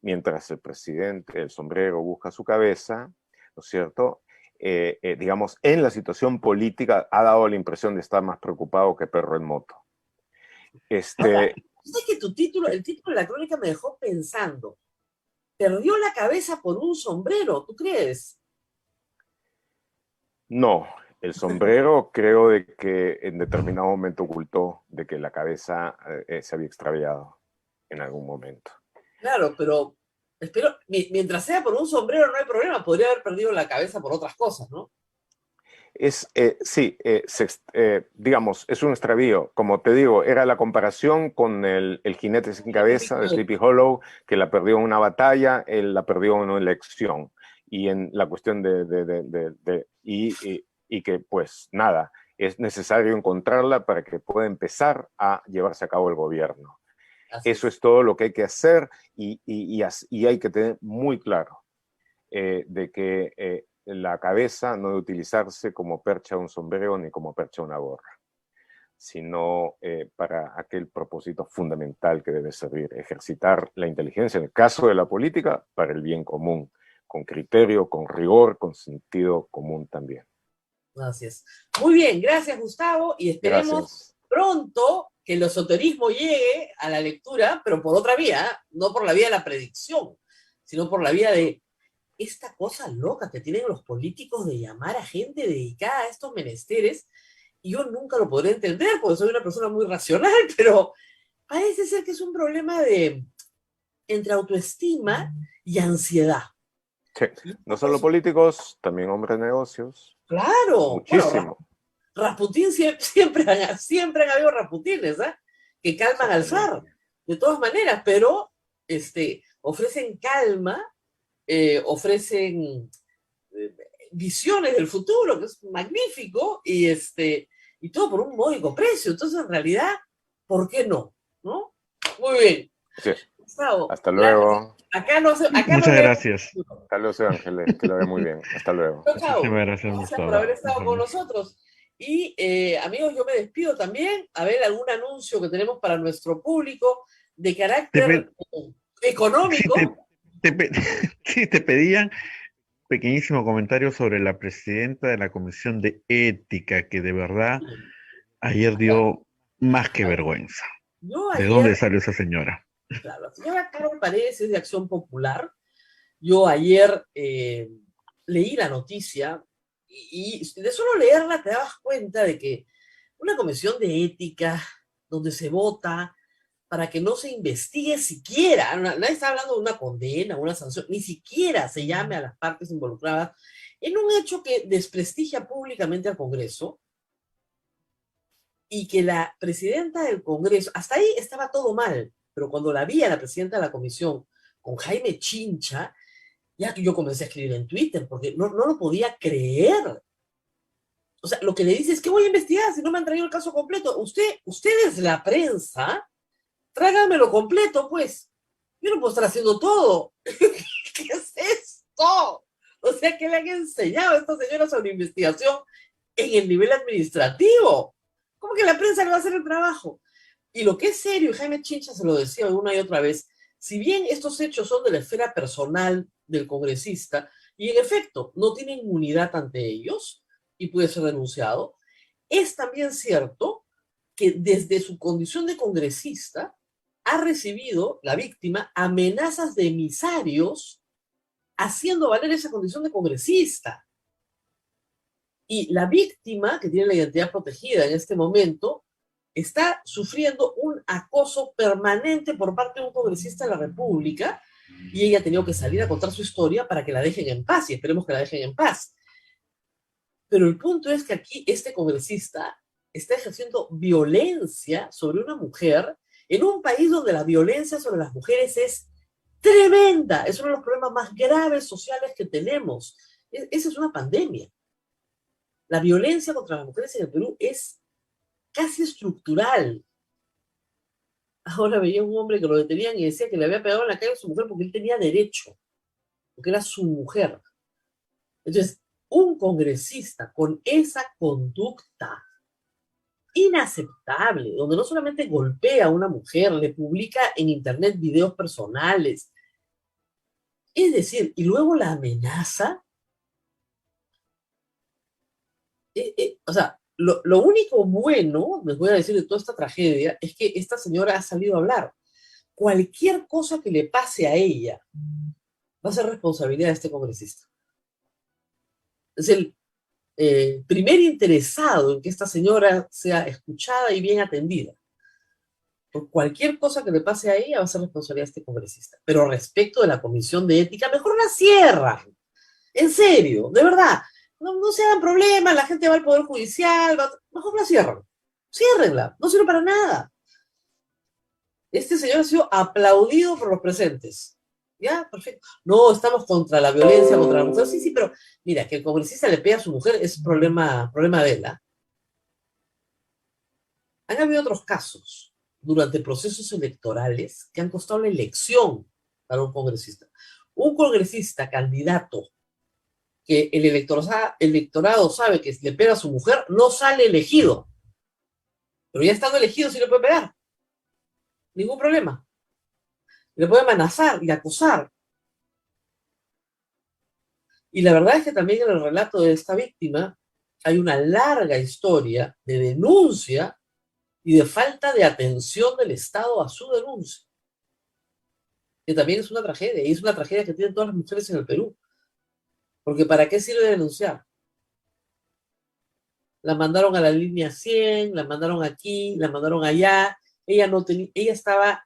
mientras el presidente, el sombrero, busca su cabeza, ¿no es cierto? Digamos, en la situación política ha dado la impresión de estar más preocupado que perro en moto.
Ahora, sé que el título de la crónica me dejó pensando. Perdió la cabeza por un sombrero, ¿tú crees?
No, el sombrero creo de que en determinado momento ocultó de que la cabeza se había extraviado en algún momento.
Claro, pero Espero, mientras sea por un sombrero no hay problema, podría haber perdido la cabeza por otras cosas, ¿no?
Sí, digamos, es un extravío. Como te digo, era la comparación con el jinete sin cabeza de Sleepy Hollow, que la perdió en una batalla, él la perdió en una elección. Y en la cuestión y que, pues, nada, es necesario encontrarla para que pueda empezar a llevarse a cabo el gobierno. Eso es todo lo que hay que hacer y hay que tener muy claro de que la cabeza no debe utilizarse como percha de un sombrero ni como percha de una gorra, sino para aquel propósito fundamental que debe servir, ejercitar la inteligencia, en el caso de la política, para el bien común, con criterio, con rigor, con sentido común también.
Así es. Muy bien, gracias Gustavo, y esperemos pronto que el esoterismo llegue a la lectura, pero por otra vía, no por la vía de la predicción, sino por la vía de esta cosa loca que tienen los políticos de llamar a gente dedicada a estos menesteres, y yo nunca lo podré entender porque soy una persona muy racional, pero parece ser que es un problema entre autoestima y ansiedad.
Sí, no solo políticos, también hombres de negocios.
Claro.
Muchísimo.
Bueno, Rasputín siempre han habido Rasputines, ¿eh? Que calman al zar, de todas maneras, pero ofrecen calma, ofrecen visiones del futuro, que es magnífico, y todo por un módico precio. Entonces, en realidad, ¿por qué no? ¿No? Muy bien.
Sí.
Gustavo,
hasta luego.
Muchas gracias.
Hasta luego, Ángeles, que lo vea muy bien. Hasta luego.
Chao.
Gracias
por haber estado con nosotros. Y amigos, yo me despido también. A ver, algún anuncio que tenemos para nuestro público de carácter económico.
Sí, te pedían pequeñísimo comentario sobre la presidenta de la Comisión de Ética, que de verdad ayer dio más que vergüenza. ¿De dónde salió esa señora?
Claro, la señora Carol Paredes es de Acción Popular. Yo ayer leí la noticia y de solo leerla te dabas cuenta de que una comisión de ética donde se vota para que no se investigue siquiera, nadie está hablando de una condena, una sanción, ni siquiera se llame a las partes involucradas en un hecho que desprestigia públicamente al Congreso, y que la presidenta del Congreso, hasta ahí estaba todo mal, pero cuando la vi a la presidenta de la comisión con Jaime Chincha, ya que yo comencé a escribir en Twitter, porque no lo podía creer. O sea, lo que le dice es que voy a investigar si no me han traído el caso completo. Ustedes, la prensa, tráiganmelo completo, pues. Yo no puedo estar haciendo todo. ¿Qué es esto? O sea, ¿qué le han enseñado a esta señora sobre investigación en el nivel administrativo? ¿Cómo que la prensa le va a hacer el trabajo? Y lo que es serio, y Jaime Chincha se lo decía una y otra vez, si bien estos hechos son de la esfera personal del congresista, y en efecto no tiene inmunidad ante ellos y puede ser denunciado, es también cierto que desde su condición de congresista ha recibido, la víctima, amenazas de emisarios haciendo valer esa condición de congresista. Y la víctima, que tiene la identidad protegida en este momento, está sufriendo un acoso permanente por parte de un congresista de la República, y ella ha tenido que salir a contar su historia para que la dejen en paz, y esperemos que la dejen en paz. Pero el punto es que aquí este congresista está ejerciendo violencia sobre una mujer en un país donde la violencia sobre las mujeres es tremenda. Es uno de los problemas más graves sociales que tenemos. Esa es una pandemia. La violencia contra las mujeres en el Perú es casi estructural. Ahora veía un hombre que lo detenían y decía que le había pegado en la calle a su mujer porque él tenía derecho, porque era su mujer. Entonces, un congresista con esa conducta inaceptable, donde no solamente golpea a una mujer, le publica en internet videos personales, es decir, y luego la amenaza, o sea, lo único bueno, les voy a decir, de toda esta tragedia, es que esta señora ha salido a hablar. Cualquier cosa que le pase a ella va a ser responsabilidad de este congresista. Es el primer interesado en que esta señora sea escuchada y bien atendida. Por cualquier cosa que le pase a ella va a ser responsabilidad de este congresista. Pero respecto de la comisión de ética, mejor la cierran. En serio, de verdad. No se hagan problemas, la gente va al Poder Judicial, mejor la cierran. Ciérrenla, no sirve para nada. Este señor ha sido aplaudido por los presentes. Ya, perfecto. No, estamos contra la violencia contra la mujer. Sí, pero mira, que el congresista le pega a su mujer es problema de él. Han habido otros casos durante procesos electorales que han costado la elección para un congresista. Un congresista candidato que el electorado sabe que le pega a su mujer, no sale elegido. Pero ya estando elegido sí le puede pegar. Ningún problema. Le puede amenazar y acusar. Y la verdad es que también en el relato de esta víctima hay una larga historia de denuncia y de falta de atención del Estado a su denuncia. Que también es una tragedia, y es una tragedia que tienen todas las mujeres en el Perú. Porque ¿para qué sirve denunciar? La mandaron a la línea 100, la mandaron aquí, la mandaron allá. Ella estaba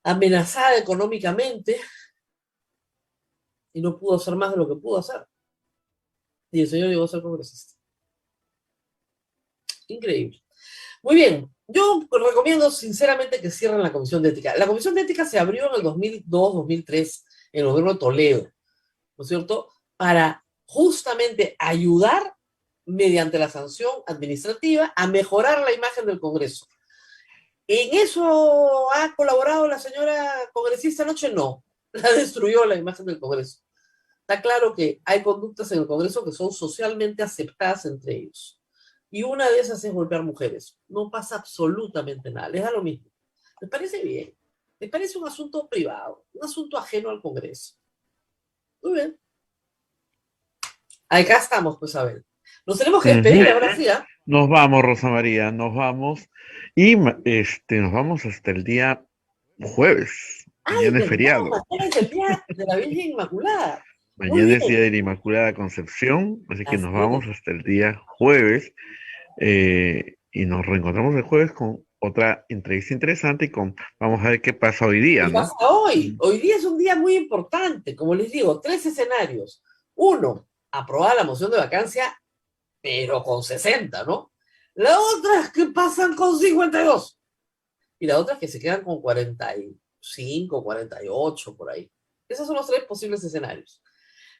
amenazada económicamente y no pudo hacer más de lo que pudo hacer. Y el señor llegó a ser congresista. Increíble. Muy bien, yo recomiendo sinceramente que cierren la Comisión de Ética. La Comisión de Ética se abrió en el 2002-2003 en el gobierno de Toledo, ¿no es cierto?, para justamente ayudar mediante la sanción administrativa a mejorar la imagen del Congreso. ¿En eso ha colaborado la señora congresista anoche? No, la destruyó la imagen del Congreso. Está claro que hay conductas en el Congreso que son socialmente aceptadas entre ellos. Y una de esas es golpear mujeres. No pasa absolutamente nada, les da lo mismo. ¿Les parece bien? ¿Les parece un asunto privado? Un asunto ajeno al Congreso. Muy bien. Acá estamos, pues, a ver. Nos tenemos que despedir, ahora sí, ¿ah?
Nos vamos, Rosa María, nos vamos. Y nos vamos hasta el día jueves. Mañana es feriado.
Mañana es el día de la Virgen Inmaculada.
Mañana es día de la Inmaculada Concepción, así que nos vamos hasta el día jueves. Y nos reencontramos el jueves con otra entrevista interesante y vamos a ver qué pasa hoy día, ¿no?
¿Qué pasa hoy? Hoy día es un día muy importante, como les digo, 3 escenarios. 1, aprobar la moción de vacancia, pero con 60, ¿no? La otra es que pasan con 52. Y la otra es que se quedan con 45, 48, por ahí. Esos son los 3 posibles escenarios.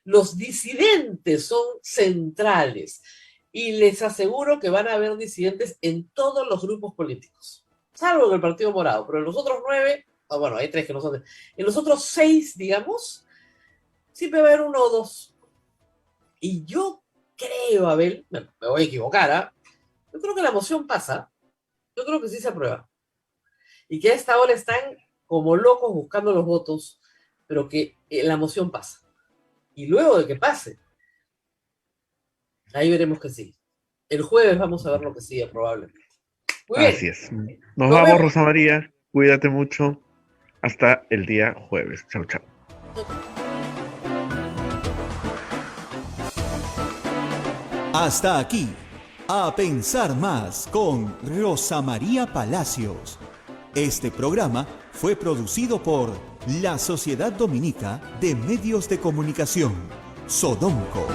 Los disidentes son centrales. Y les aseguro que van a haber disidentes en todos los grupos políticos, salvo en el Partido Morado, pero en los otros 9, bueno, hay 3 que no son, en los otros 6, digamos, siempre va a haber 1 o 2. Y yo creo, Abel, me voy a equivocar, ¿ah? Yo creo que la moción pasa, yo creo que sí se aprueba, y que a esta hora están como locos buscando los votos, pero que la moción pasa. Y luego de que pase, ahí veremos que sí. El jueves vamos a ver lo que sigue, probablemente. Muy bien.
Así es. Nos vamos, Rosa María. Cuídate mucho. Hasta el día jueves. Chau, chau.
Hasta aquí, A Pensar Más con Rosa María Palacios. Este programa fue producido por la Sociedad Dominica de Medios de Comunicación, Sodomco.